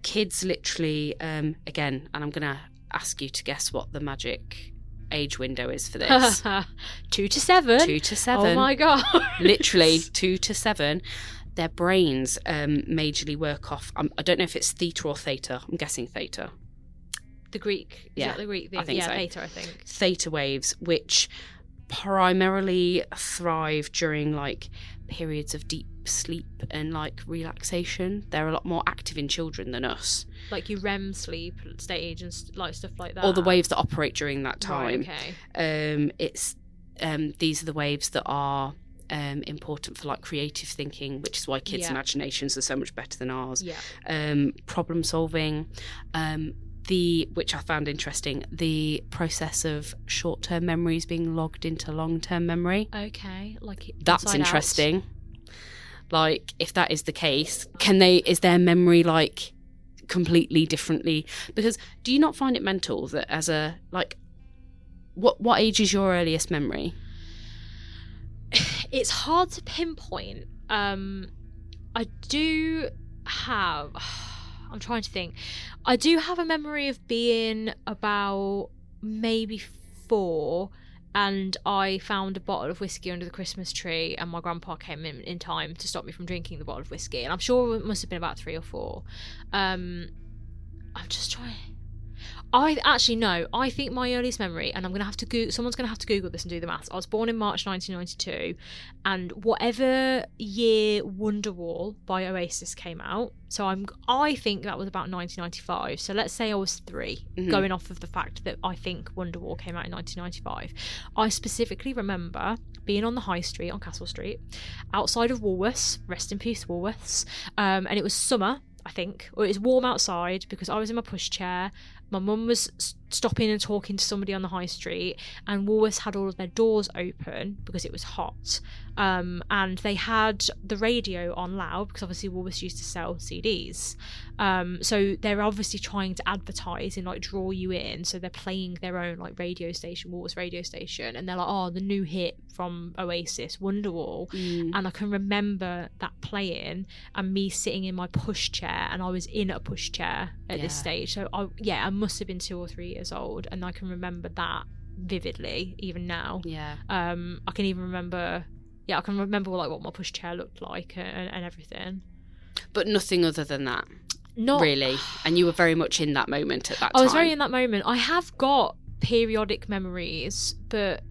Kids literally, again, and I'm going to ask you to guess what the magic age window is for this. 2 to 7. 2 to 7. Oh my god. Literally 2 to 7. Their brains majorly work off, I don't know if it's theta or theta. I'm guessing theta. The Greek. Is that the Greek thing? I think so. Theta, I think. Theta waves, which primarily thrive during like periods of deep sleep and like relaxation. They're a lot more active in children than us. Like your REM sleep stage and like stuff like that. Or the waves that operate during that time. Right, okay. These are the waves that are important for like creative thinking, which is why kids' imaginations are so much better than ours. Problem solving, which I found interesting, the process of short-term memories being logged into long-term memory. Okay, like that's interesting. Out. Like, if that is the case, is their memory like completely differently? Because do you not find it mental that as a like, what age is your earliest memory? It's hard to pinpoint. I do have. I'm trying to think. I do have a memory of being about maybe 4, and I found a bottle of whiskey under the Christmas tree, and my grandpa came in time to stop me from drinking the bottle of whiskey, and I'm sure it must have been about 3 or 4. I'm just trying. I actually no. I think my earliest memory, and I'm gonna have to Google. Someone's gonna have to Google this and do the maths. I was born in March 1992, and whatever year Wonderwall by Oasis came out, so I think that was about 1995. So let's say I was 3, going off of the fact that I think Wonderwall came out in 1995. I specifically remember being on the high street on Castle Street, outside of Woolworths. Rest in peace, Woolworths. And it was summer, I think, or it was warm outside because I was in my pushchair. My mum was stopping and talking to somebody on the high street, and Woolworths had all of their doors open because it was hot. And they had the radio on loud because obviously Woolworths used to sell CDs. So they're obviously trying to advertise and like draw you in. So they're playing their own like radio station, Woolworths radio station, and they're like, oh, the new hit from Oasis, Wonderwall. And I can remember that playing and me sitting in my pushchair, and I was in a pushchair at this stage. So I must have been 2 or 3 years old, and I can remember that vividly even now. I can even remember I can remember like what my pushchair looked like and everything, but nothing other than that. Not really. And you were very much in that moment at that time. I was very in that moment. I have got periodic memories, but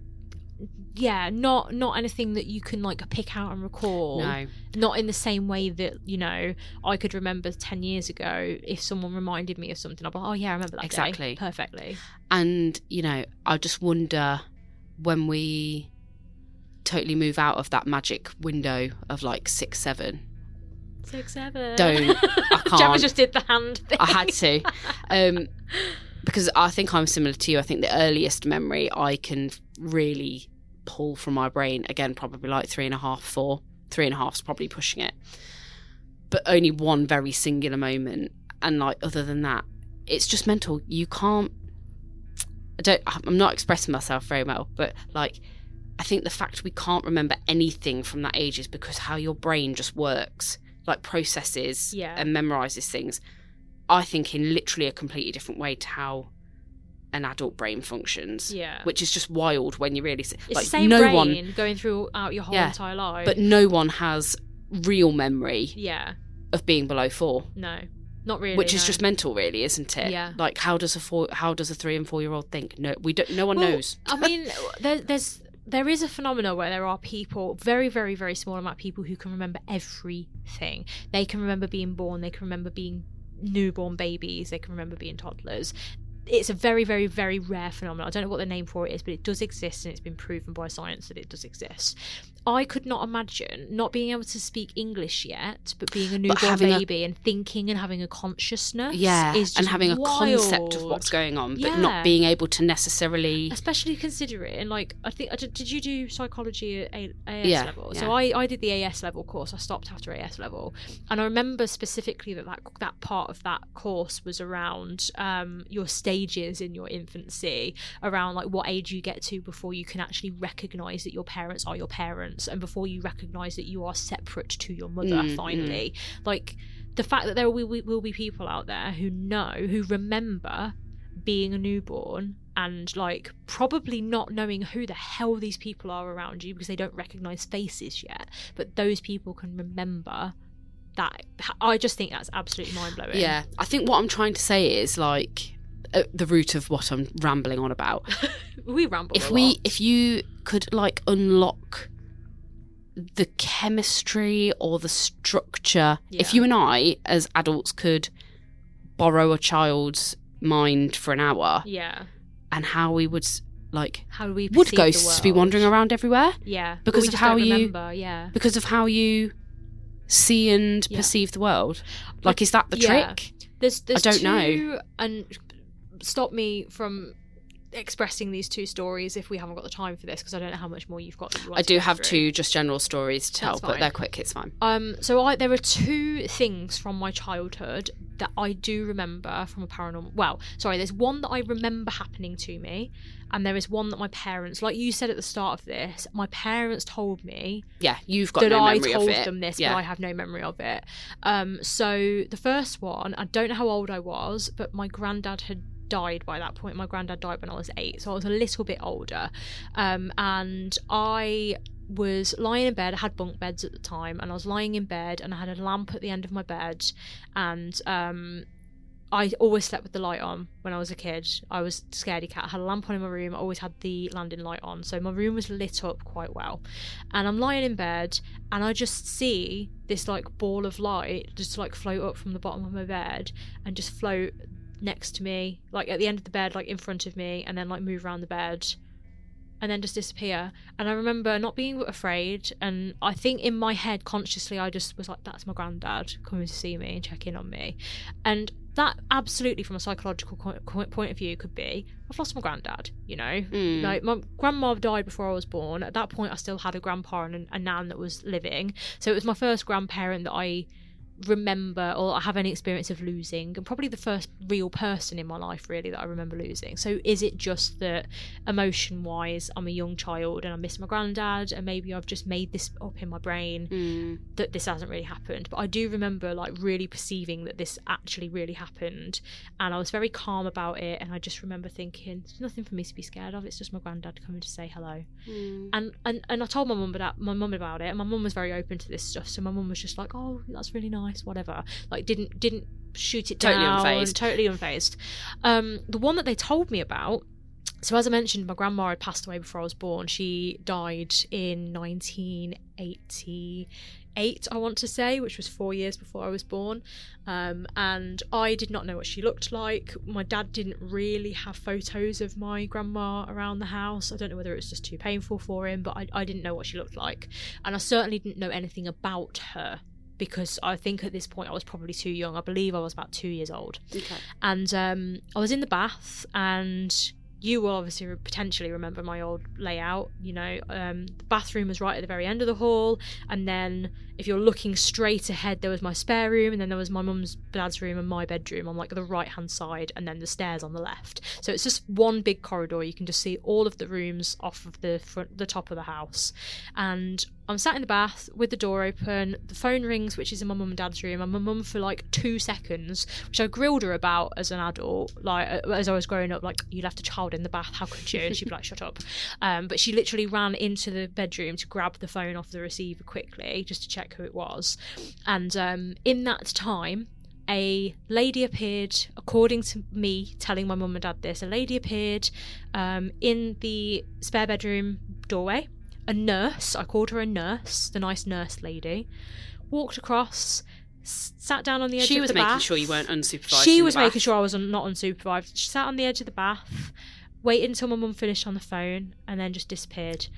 not anything that you can like pick out and recall. No. Not in the same way that, you know, I could remember 10 years ago if someone reminded me of something. I'd be like, oh yeah, I remember that exactly. day perfectly. And, you know, I just wonder when we totally move out of that magic window of like 6, 7. 6, 7. Don't. I can't. Gemma just did the hand thing. I had to. Because I think I'm similar to you. I think the earliest memory I can really pull from my brain, again, probably like 3.5, 4. 3.5's probably pushing it. But only one very singular moment. And like, other than that, it's just mental. You can't... I'm not expressing myself very well, but like, I think the fact we can't remember anything from that age is because how your brain just works, like processes and memorizes things, I think in literally a completely different way to how an adult brain functions. Which is just wild when you really see. It's like, the same no brain one, going throughout your whole entire life. But no one has real memory of being below 4. No. Not really, which is just mental, really, isn't it? Yeah. Like, how does a 3 and 4-year-old think? No, we don't. No one knows. I mean, there is a phenomenon where there are people, very, very, very small amount of people who can remember everything. They can remember being born. They can remember being newborn babies. They can remember being toddlers. It's a very, very, very rare phenomenon. I don't know what the name for it is, but it does exist, and it's been proven by science that it does exist. I could not imagine not being able to speak English yet, but being a newborn baby and thinking and having a consciousness. Is just and having a wild. Concept of what's going on, but not being able to necessarily... Especially considering, like, I think, did you do psychology at AS level? So I did the AS level course. I stopped after AS level. And I remember specifically that part of that course was around your stages in your infancy, around like what age you get to before you can actually recognise that your parents are your parents, and before you recognise that you are separate to your mother finally. Like, the fact that there will be people out there who remember being a newborn and like probably not knowing who the hell these people are around you because they don't recognise faces yet, but those people can remember that. I just think that's absolutely mind-blowing. Yeah, I think what I'm trying to say is like the root of what I'm rambling on about. We ramble a lot. If you could like unlock the chemistry or the structure, if you and I as adults could borrow a child's mind for an hour, and how we would like, how we would ghosts be wandering around everywhere? Because of how because of how you see and perceive the world. Like, is that the trick? There's I don't know. And stop me from expressing these 2 stories if we haven't got the time for this, because I don't know how much more you've got that you want I to do go have through. 2 just general stories to tell, but they're quick, it's fine. So there are 2 things from my childhood that I do remember from a paranormal... Well, sorry, there's one that I remember happening to me, and there is one that my parents... Like you said at the start of this, my parents told me... Yeah, you've got no memory of it. That I told them this, but I have no memory of it. So the first one, I don't know how old I was, but my granddad had died by that point. My granddad died when I was 8, so I was a little bit older, and I was lying in bed. I had bunk beds at the time, and I was lying in bed, and I had a lamp at the end of my bed, and I always slept with the light on when I was a kid. I was a scaredy cat. I had a lamp on in my room. I always had the landing light on. So my room was lit up quite well. And I'm lying in bed and I just see this like ball of light just like float up from the bottom of my bed and just float next to me, like at the end of the bed, like in front of me, and then like move around the bed and then just disappear. And I remember not being afraid, and I think in my head consciously I just was like, that's my granddad coming to see me and check in on me. And that absolutely, from a psychological point of view, could be, I've lost my granddad, you know. Like, my grandma died before I was born. At that point I still had a grandpa and a nan that was living, so it was my first grandparent that I remember or have any experience of losing, and probably the first real person in my life really that I remember losing. So is it just that emotion wise I'm a young child and I miss my granddad, and maybe I've just made this up in my brain that this hasn't really happened? But I do remember like really perceiving that this actually really happened, and I was very calm about it, and I just remember thinking there's nothing for me to be scared of, it's just my granddad coming to say hello. And I told my mum about it, and my mum was very open to this stuff, so my mum was just like, oh, that's really nice, whatever, like didn't shoot it down. Totally unfazed. The one that they told me about, so as I mentioned, my grandma had passed away before I was born. She died in 1988, I want to say, which was 4 years before I was born. And I did not know what she looked like. My dad didn't really have photos of my grandma around the house. I don't know whether it was just too painful for him, but I didn't know what she looked like, and I certainly didn't know anything about her, because I think at this point I was probably too young. I believe I was about 2 years old. Okay. And I was in the bath, and you will obviously potentially remember my old layout, you know. The bathroom was right at the very end of the hall, and then if you're looking straight ahead, there was my spare room, and then there was my mum's, dad's room and my bedroom on like the right hand side, and then the stairs on the left. So it's just one big corridor. You can just see all of the rooms off of the top of the house. And I'm sat in the bath with the door open, the phone rings, which is in my mum and dad's room, and my mum for like 2 seconds, which I grilled her about as an adult, like as I was growing up, like, you left a child in the bath, how could you? And she'd be like, shut up. But she literally ran into the bedroom to grab the phone off the receiver quickly, just to check who it was. And in that time, a lady appeared, according to me telling my mum and dad this, a lady appeared in the spare bedroom doorway. A nurse, I called her a nurse, the nice nurse lady, walked across, sat down on the edge of the bath. She was making sure you weren't unsupervised. She was making sure I was not unsupervised. She sat on the edge of the bath, waited until my mum finished on the phone, and then just disappeared.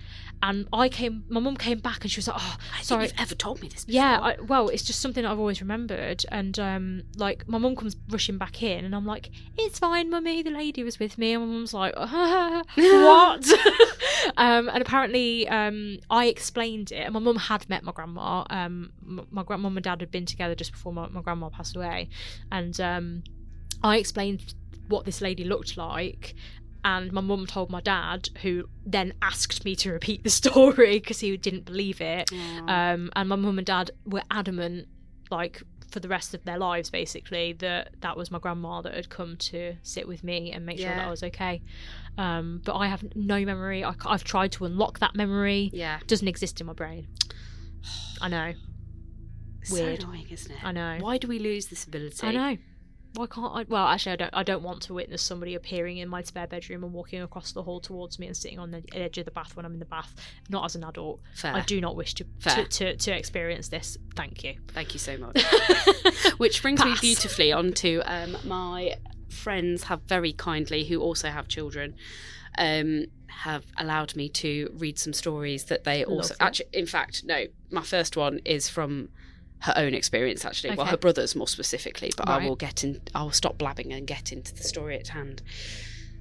And my mum came back, and she was like, oh, sorry. I think you've ever told me this before. Yeah, well, it's just something I've always remembered. And like, my mum comes rushing back in, and I'm like, it's fine, mummy, the lady was with me. And my mum's like, what? And apparently I explained it, and my mum had met my grandma. My grandmum and dad had been together just before my grandma passed away. And I explained what this lady looked like, and my mum told my dad, who then asked me to repeat the story because he didn't believe it. And my mum and dad were adamant, like for the rest of their lives basically, that was my grandma that had come to sit with me and make sure that I was okay. But I have no memory. I've tried to unlock that memory. It doesn't exist in my brain. I know. Weird. So annoying, isn't it? I know. Why do we lose this ability? I know. Why can't I? Well, actually, I don't want to witness somebody appearing in my spare bedroom and walking across the hall towards me and sitting on the edge of the bath when I'm in the bath. Not as an adult. Fair. I do not wish to experience this. Thank you. Thank you so much. Which brings me beautifully onto my friends have very kindly, who also have children, have allowed me to read some stories that they also... Actually, in fact, no, my first one is from her own experience, actually. Okay. Well, her brother's more specifically, but right. I will stop blabbing and get into the story at hand.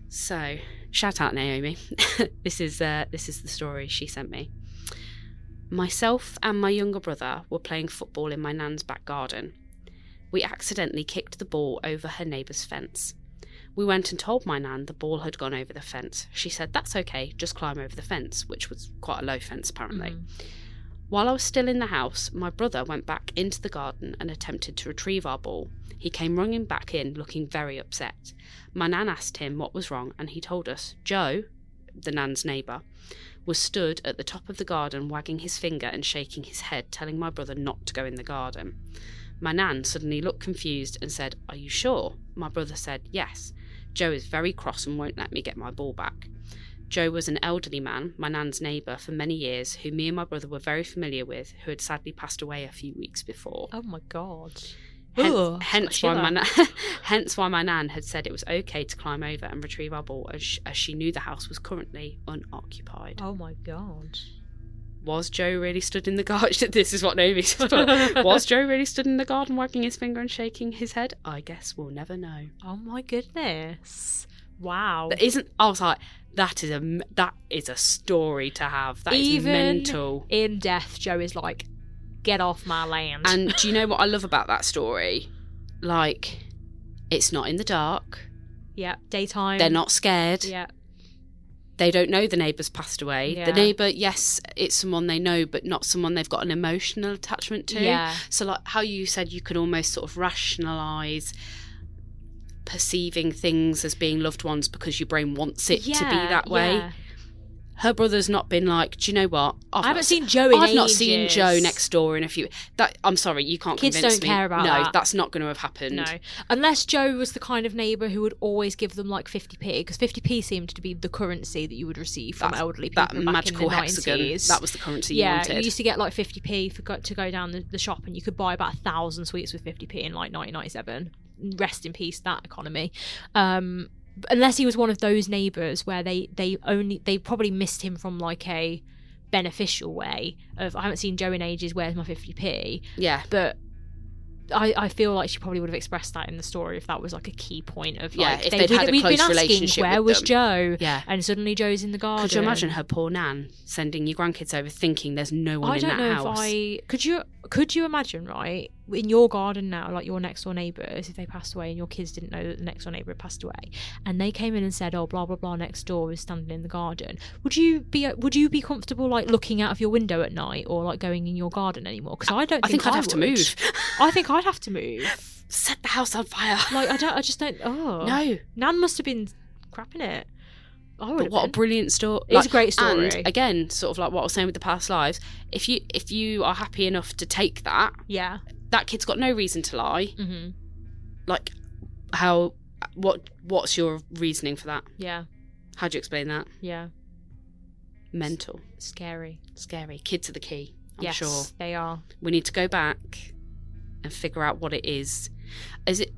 So, shout out Naomi. This is the story she sent me. Myself and my younger brother were playing football in my nan's back garden. We accidentally kicked the ball over her neighbour's fence. We went and told my nan the ball had gone over the fence. She said, that's okay, just climb over the fence, which was quite a low fence apparently. While I was still in the house, my brother went back into the garden and attempted to retrieve our ball. He came running back in, looking very upset. My nan asked him what was wrong, and he told us Joe, the nan's neighbour, was stood at the top of the garden wagging his finger and shaking his head, telling my brother not to go in the garden. My nan suddenly looked confused and said, are you sure? My brother said, yes. Joe is very cross and won't let me get my ball back. Joe was an elderly man, my nan's neighbour for many years, who me and my brother were very familiar with, who had sadly passed away a few weeks before. Oh my God. Hence why my nan had said it was okay to climb over and retrieve our ball, as she knew the house was currently unoccupied. Oh my God. Was Joe really stood in the garden? This is what Naomi says. Was Joe really stood in the garden wagging his finger and shaking his head? I guess we'll never know. Oh my goodness. Wow. I was like, that is a story to have. That is mental. In death, Joe is like, get off my land. And do you know what I love about that story? Like, it's not in the dark. Yeah, daytime. They're not scared. Yeah. They don't know the neighbour's passed away. Yeah. The neighbour, yes, it's someone they know, but not someone they've got an emotional attachment to. Yeah. So like how you said you could almost sort of rationalise perceiving things as being loved ones because your brain wants it to be that way. Yeah. Her brother's not been like, do you know what? I haven't seen Joe in ages. I've not seen Joe next door in a few... I'm sorry, you can't Kids convince don't me. care about no, that. That's not going to have happened. No. Unless Joe was the kind of neighbour who would always give them like 50p, because 50p seemed to be the currency that you would receive from elderly people that back magical in the hexagon. 90s. That was the currency you wanted. Yeah, you used to get like 50p to go down the shop, and you could buy about 1,000 sweets with 50p in like 1997. Rest in peace, that economy. Unless he was one of those neighbours where they probably missed him from like a beneficial way of, I haven't seen Joe in ages, where's my 50p? Yeah. But I feel like she probably would have expressed that in the story if that was like a key point of like, if they'd had a close relationship where with was them. Joe? Yeah. And suddenly Joe's in the garden. Could you imagine her poor nan sending your grandkids over thinking there's no one in that house? Could you imagine, right, in your garden now, like your next door neighbours, if they passed away and your kids didn't know that the next door neighbour had passed away, and they came in and said, oh, blah blah blah, next door is standing in the garden, would you be comfortable like looking out of your window at night or like going in your garden anymore? Because I think I'd have to move. I think I'd have to move. Set the house on fire. Like I just don't. Oh no, Nan must have been crapping it. But what a brilliant story. It's a great story. And again, sort of like what I was saying with the past lives, if you are happy enough to take that, yeah, that kid's got no reason to lie. Mm-hmm. Like, what's your reasoning for that? Yeah. How do you explain that? Yeah. Mental. Scary. Kids are the key, I'm sure. Yes, they are. We need to go back and figure out what it is. Is it,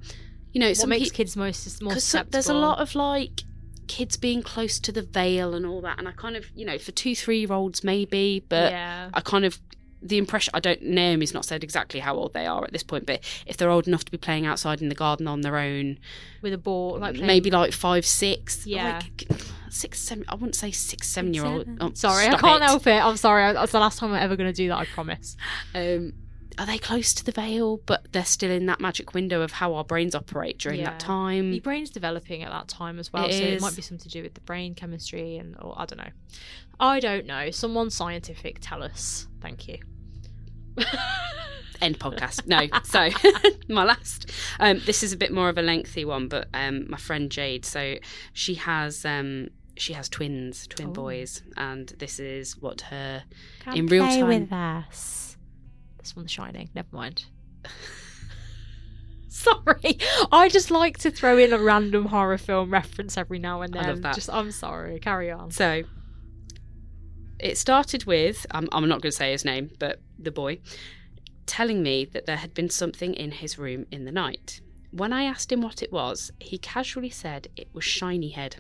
what makes kids more susceptible? There's a lot of like kids being close to the veil and all that, and I kind of, for 2-3-year-olds maybe, but yeah. I kind of, the impression, Naomi's not said exactly how old they are at this point, but if they're old enough to be playing outside in the garden on their own with a ball, like maybe like 5-6, yeah, like 6-7, I wouldn't say 6-7-year-old. Oh, sorry, I can't help it. I'm sorry, that's the last time I'm ever going to do that, I promise. Are they close to the veil, but they're still in that magic window of how our brains operate during that time? Your brain's developing at that time as well, it might be something to do with the brain chemistry or I don't know. Someone scientific, tell us. Thank you. End podcast. No. So my last. This is a bit more of a lengthy one, but my friend Jade. So she has twin boys, and this is what her in real time. With us. This from The Shining. Never mind. Sorry, I just like to throw in a random horror film reference every now and then. I love that. I'm sorry. Carry on. So it started with I'm not going to say his name, but the boy telling me that there had been something in his room in the night. When I asked him what it was, he casually said it was Shiny Head.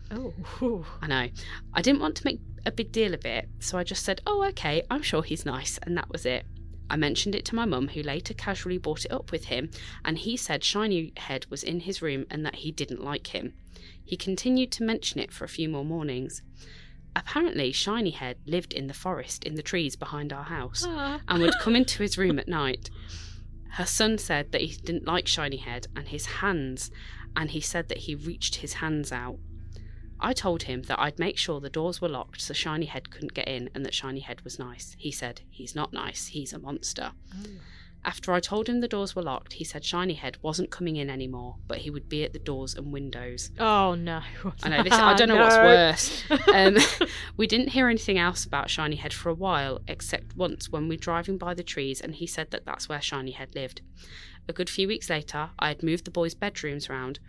Oh, I know. I didn't want to make a big deal of it, so I just said, "Oh, okay, I'm sure he's nice," and that was it. I mentioned it to my mum, who later casually brought it up with him, and he said Shiny Head was in his room and that he didn't like him. He continued to mention it for a few more mornings. Apparently, Shiny Head lived in the forest in the trees behind our house and would come into his room at night. Her son said that he didn't like Shiny Head and his hands, and he said that he reached his hands out. I told him that I'd make sure the doors were locked so Shiny Head couldn't get in and that Shiny Head was nice. He said, he's not nice, he's a monster. After I told him the doors were locked, he said Shiny Head wasn't coming in anymore, but he would be at the doors and windows. Oh, no. I know, I don't know what's worse. We didn't hear anything else about Shiny Head for a while, except once when we were driving by the trees and he said that that's where Shiny Head lived. A good few weeks later, I had moved the boys' bedrooms round,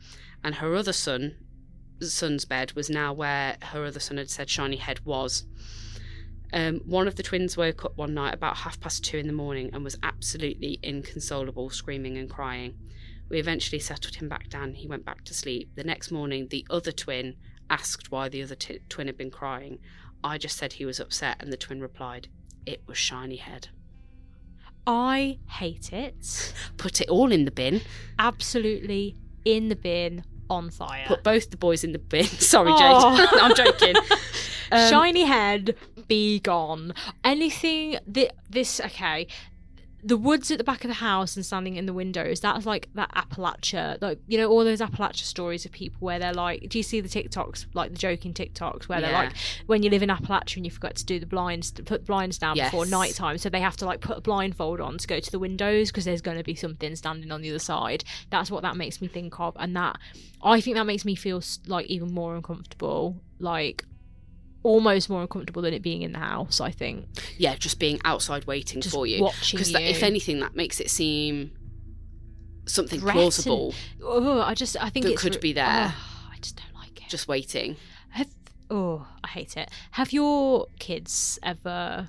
and her other son's bed was now where her other son had said Shiny Head was. One of the twins woke up one night about 2:30 in the morning and was absolutely inconsolable, screaming and crying. We eventually settled him back down and he went back to sleep. The next morning, the other twin asked why the other twin had been crying. I just said he was upset, and the twin replied, "It was Shiny Head." I hate it. Put it all in the bin. Absolutely in the bin, on fire. Put both the boys in the bin. Sorry, Jade. No, I'm joking. Shiny Head, be gone. Anything okay. The woods at the back of the house and standing in the windows, that's like that Appalachia, like, you know, all those Appalachia stories of people where they're like, do you see the TikToks, like the joking TikToks where they're like, when you live in Appalachia and you forgot to do the blinds, to put the blinds down before night time, so they have to like put a blindfold on to go to the windows because there's going to be something standing on the other side. That's what that makes me think of, and that, I think that makes me feel like even more uncomfortable, like almost more uncomfortable than it being in the house, I think. Yeah, just being outside waiting just for you. Watching you. Because if anything, that makes it seem something plausible. I think it could be there. I just don't like it. Just waiting. I hate it. Have your kids ever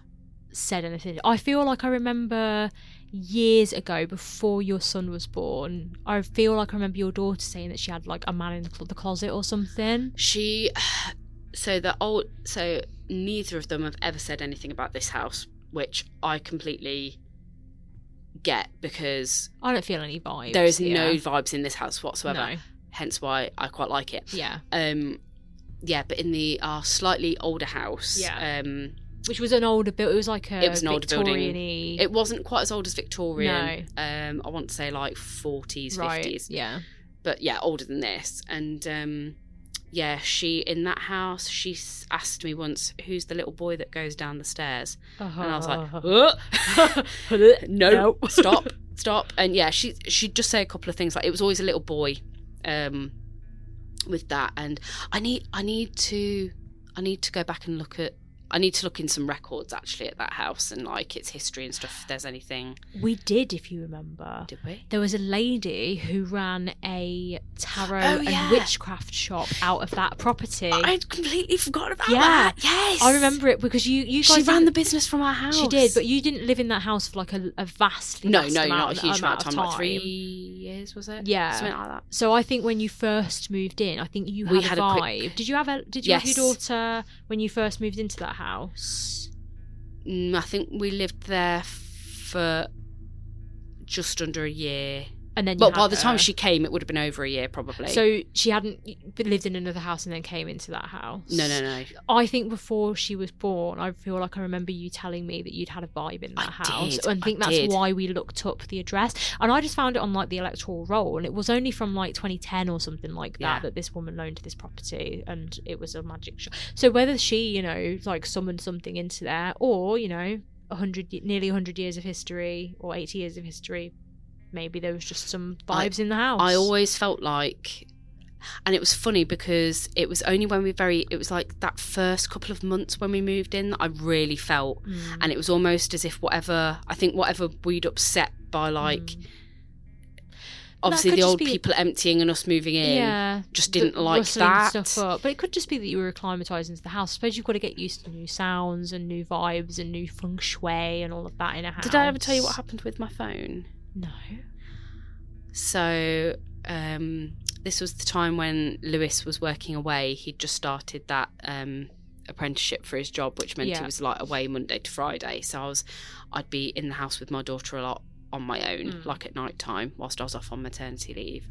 said anything? I feel like I remember years ago, before your son was born, I feel like I remember your daughter saying that she had like a man in the closet or something. So neither of them have ever said anything about this house, which I completely get, because I don't feel any vibes. There is no vibes in this house whatsoever. No. Hence why I quite like it. Yeah. But in our slightly older house, which was an older build. It was like it was an older building. It wasn't quite as old as Victorian. No. I want to say like 40s, right. 50s. Yeah. But yeah, older than this. And she, in that house, she asked me once, "Who's the little boy that goes down the stairs?" And I was like, no, stop. And yeah, she'd just say a couple of things, like it was always a little boy with that. And I need to go back and look in some records actually at that house and like its history and stuff, if there's anything. We did, if you remember. Did we? There was a lady who ran a tarot and witchcraft shop out of that property. I'd completely forgotten about that. Yes. I remember it because you guys... She ran the business from our house. She did, but you didn't live in that house for like a vast not a huge amount of time. Like 3 years, was it? Yeah. Something like that. So I think when you first moved in, I think you had a vibe. Did you have your daughter when you first moved into that house? I think we lived there for just under a year. And then, but by the time she came, it would have been over a year probably. So she hadn't lived in another house and then came into that house? No. I think before she was born, I feel like I remember you telling me that you'd had a vibe in that house. And I think that's why we looked up the address. And I just found it on like the electoral roll, and it was only from like 2010 or something like that this woman loaned this property, and it was a magic shop. So whether she, like summoned something into there, or nearly 100 years of history or 80 years of history, maybe there was just some vibes in the house. I always felt like, and it was funny because it was only when it was like that first couple of months when we moved in that I really felt, and it was almost as if whatever we'd upset by like, obviously the old people emptying and us moving in, just didn't like that. Stuff up. But it could just be that you were acclimatised into the house. I suppose you've got to get used to new sounds and new vibes and new feng shui and all of that in a house. Did I ever tell you what happened with my phone? No. So this was the time when Lewis was working away. He'd just started that apprenticeship for his job, which meant he was like away Monday to Friday. So I'd be in the house with my daughter a lot on my own, like at night time, whilst I was off on maternity leave.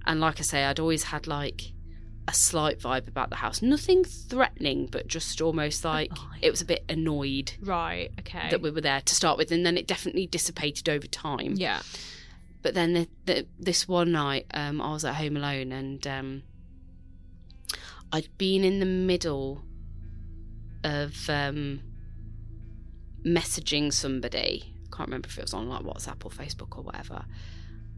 And like I say, I'd always had like a slight vibe about the house. Nothing threatening, but just almost like it was a bit annoyed. Right, okay. That we were there to start with, and then it definitely dissipated over time. Yeah. But then this one night, I was at home alone, and I'd been in the middle of messaging somebody. can't remember if it was on like WhatsApp or Facebook or whatever.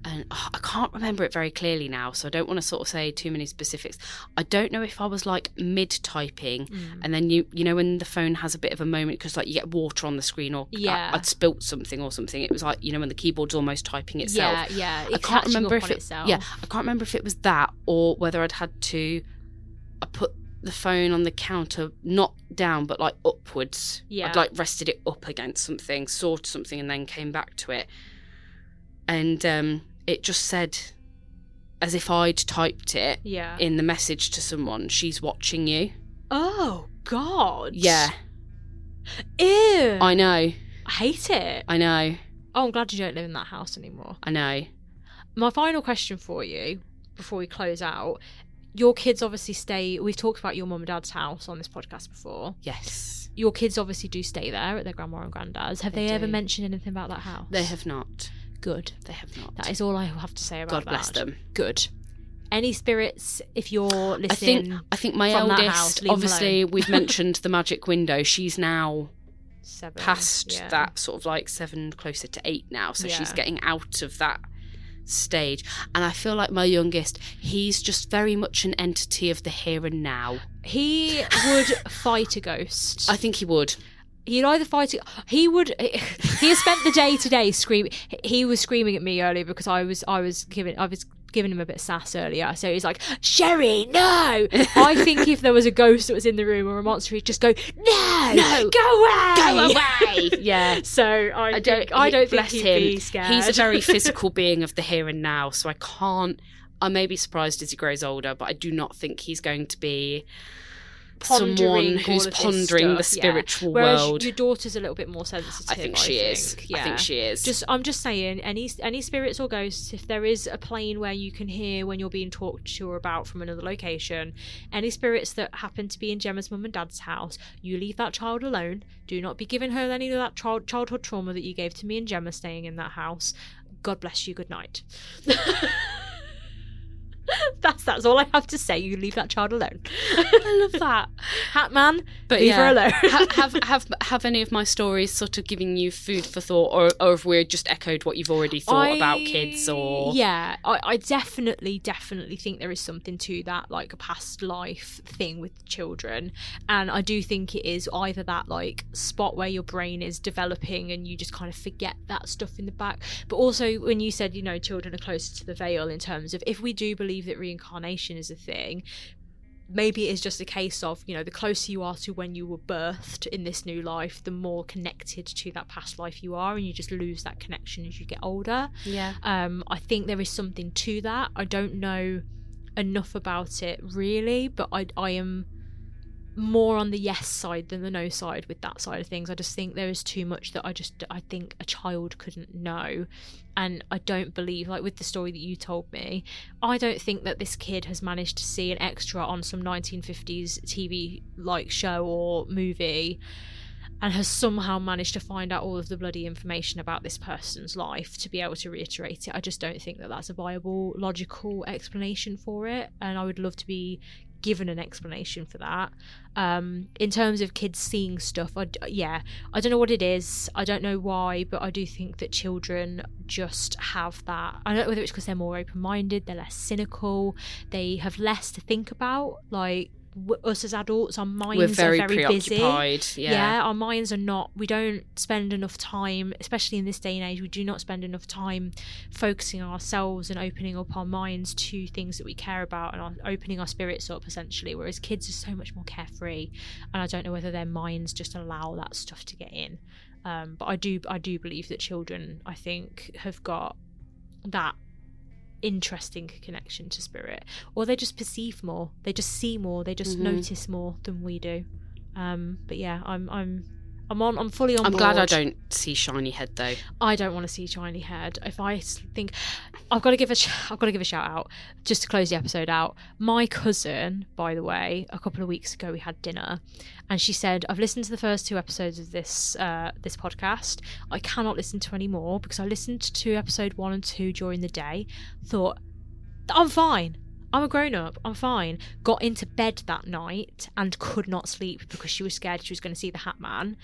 And I can't remember it very clearly now, so I don't want to sort of say too many specifics. I don't know if I was like mid-typing and then you know when the phone has a bit of a moment because like you get water on the screen or I'd spilt something or something. It was like, you know, when the keyboard's almost typing itself. Yeah. I can't remember if I can't remember if it was that or whether I put the phone on the counter, not down but like upwards. I'd like rested it up against something, saw something, and then came back to it. And it just said, as if I'd typed it in the message to someone, "She's watching you." Oh, God. Yeah. Ew. I know. I hate it. I know. Oh, I'm glad you don't live in that house anymore. I know. My final question for you, before we close out, your kids obviously stay... We've talked about your mum and dad's house on this podcast before. Yes. Your kids obviously do stay there at their grandma and granddad's. Have they ever mentioned anything about that house? They have not. Good. They have not. That is all I have to say about that. God bless them. Good. Any spirits, if you're listening? I think my eldest, obviously, we've mentioned the magic window. She's now 7, past that sort of like 7, closer to 8 now. So she's getting out of that stage. And I feel like my youngest, he's just very much an entity of the here and now. He would fight a ghost. I think he would. He'd either fight it. He has spent the day today screaming. He was screaming at me earlier because I was giving him a bit of sass earlier. So he's like, "Cheri, no!" I think if there was a ghost that was in the room or a monster, he'd just go, "No, go away." Yeah. So I don't think he'd be scared. He's a very physical being of the here and now. So I may be surprised as he grows older, but I do not think he's going to be someone who's pondering the spiritual world. Your daughter's a little bit more sensitive. I think she is. Yeah. I think she is. I'm just saying, any spirits or ghosts, if there is a plane where you can hear when you're being talked to or about from another location, any spirits that happen to be in Gemma's mum and dad's house, you leave that child alone. Do not be giving her any of that childhood trauma that you gave to me and Gemma staying in that house. God bless you. Good night. That's all I have to say. You leave that child alone. I love that. Hatman, but leave her alone. have any of my stories sort of giving you food for thought, or have we just echoed what you've already thought about kids? Or I definitely think there is something to that, like a past life thing with children, and I do think it is either that like spot where your brain is developing and you just kind of forget that stuff in the back, but also when you said, you know, children are closer to the veil in terms of if we do believe that reincarnation is a thing, maybe it is just a case of, you know, the closer you are to when you were birthed in this new life, the more connected to that past life you are, and you just lose that connection as you get older. I think there is something to that. I don't know enough about it really, but I am more on the yes side than the no side with that side of things. I just think there is too much that I think a child couldn't know. And I don't believe, like with the story that you told me, I don't think that this kid has managed to see an extra on some 1950s TV like show or movie and has somehow managed to find out all of the bloody information about this person's life to be able to reiterate it. I just don't think that that's a viable, logical explanation for it, and I would love to be given an explanation for that. In terms of kids seeing stuff, I don't know what it is, I don't know why, but I do think that children just have that. I don't know whether it's because they're more open-minded, they're less cynical, they have less to think about. Like us as adults, our minds are very preoccupied. Busy. Yeah, our minds are not. We don't spend enough time, especially in this day and age. We do not spend enough time focusing on ourselves and opening up our minds to things that we care about and opening our spirits up, essentially. Whereas kids are so much more carefree, and I don't know whether their minds just allow that stuff to get in. But I do believe that children, I think, have got that interesting connection to spirit, or they just perceive more, they just see more, they just notice more than we do. But yeah, I'm fully on board. I'm glad I don't see shiny head though. I don't want to see shiny head. If I think I've got to give a shout out just to close the episode out. My cousin, by the way, a couple of weeks ago we had dinner, and she said, "I've listened to the first 2 episodes of this podcast. I cannot listen to any more because I listened to episode 1 and 2 during the day. Thought I'm fine. I'm a grown-up, I'm fine." Got into bed that night and could not sleep because she was scared she was going to see the Hat Man.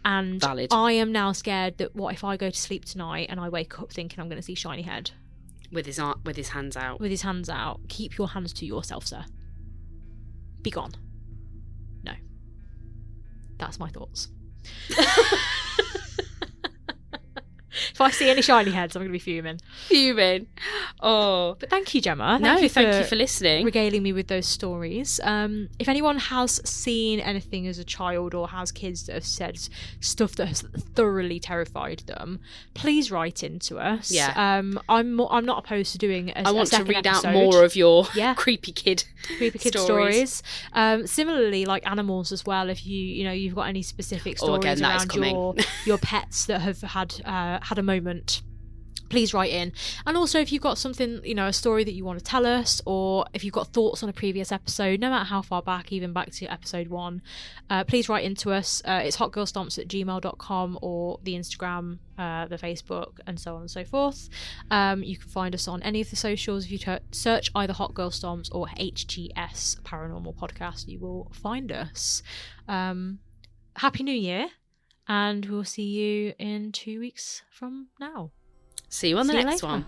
And Valid. I am now scared that what if I go to sleep tonight and I wake up thinking I'm going to see Shiny Head with his hands out. with his hands out? Keep your hands to yourself, sir. Be gone. No. That's my thoughts. If I see any shiny heads, I'm going to be fuming. Oh. But thank you, Gemma. Thank you for listening. Regaling me with those stories. If anyone has seen anything as a child or has kids that have said stuff that has thoroughly terrified them, please write into us. Yeah. I'm not opposed to doing a want second to read episode. out more of your creepy kid stories. Similarly, like animals as well. If you've got any specific stories around your pets that have had a moment, please write in. And also, if you've got something, a story that you want to tell us, or if you've got thoughts on a previous episode, no matter how far back, even back to episode 1, please write into us. It's hotgirlstomps@gmail.com, or the Instagram, the Facebook, and so on and so forth. You can find us on any of the socials. If you search either Hot Girl Stomps or HGS Paranormal Podcast, you will find us. Happy New Year, and we'll see you in 2 weeks from now. See you on the next one.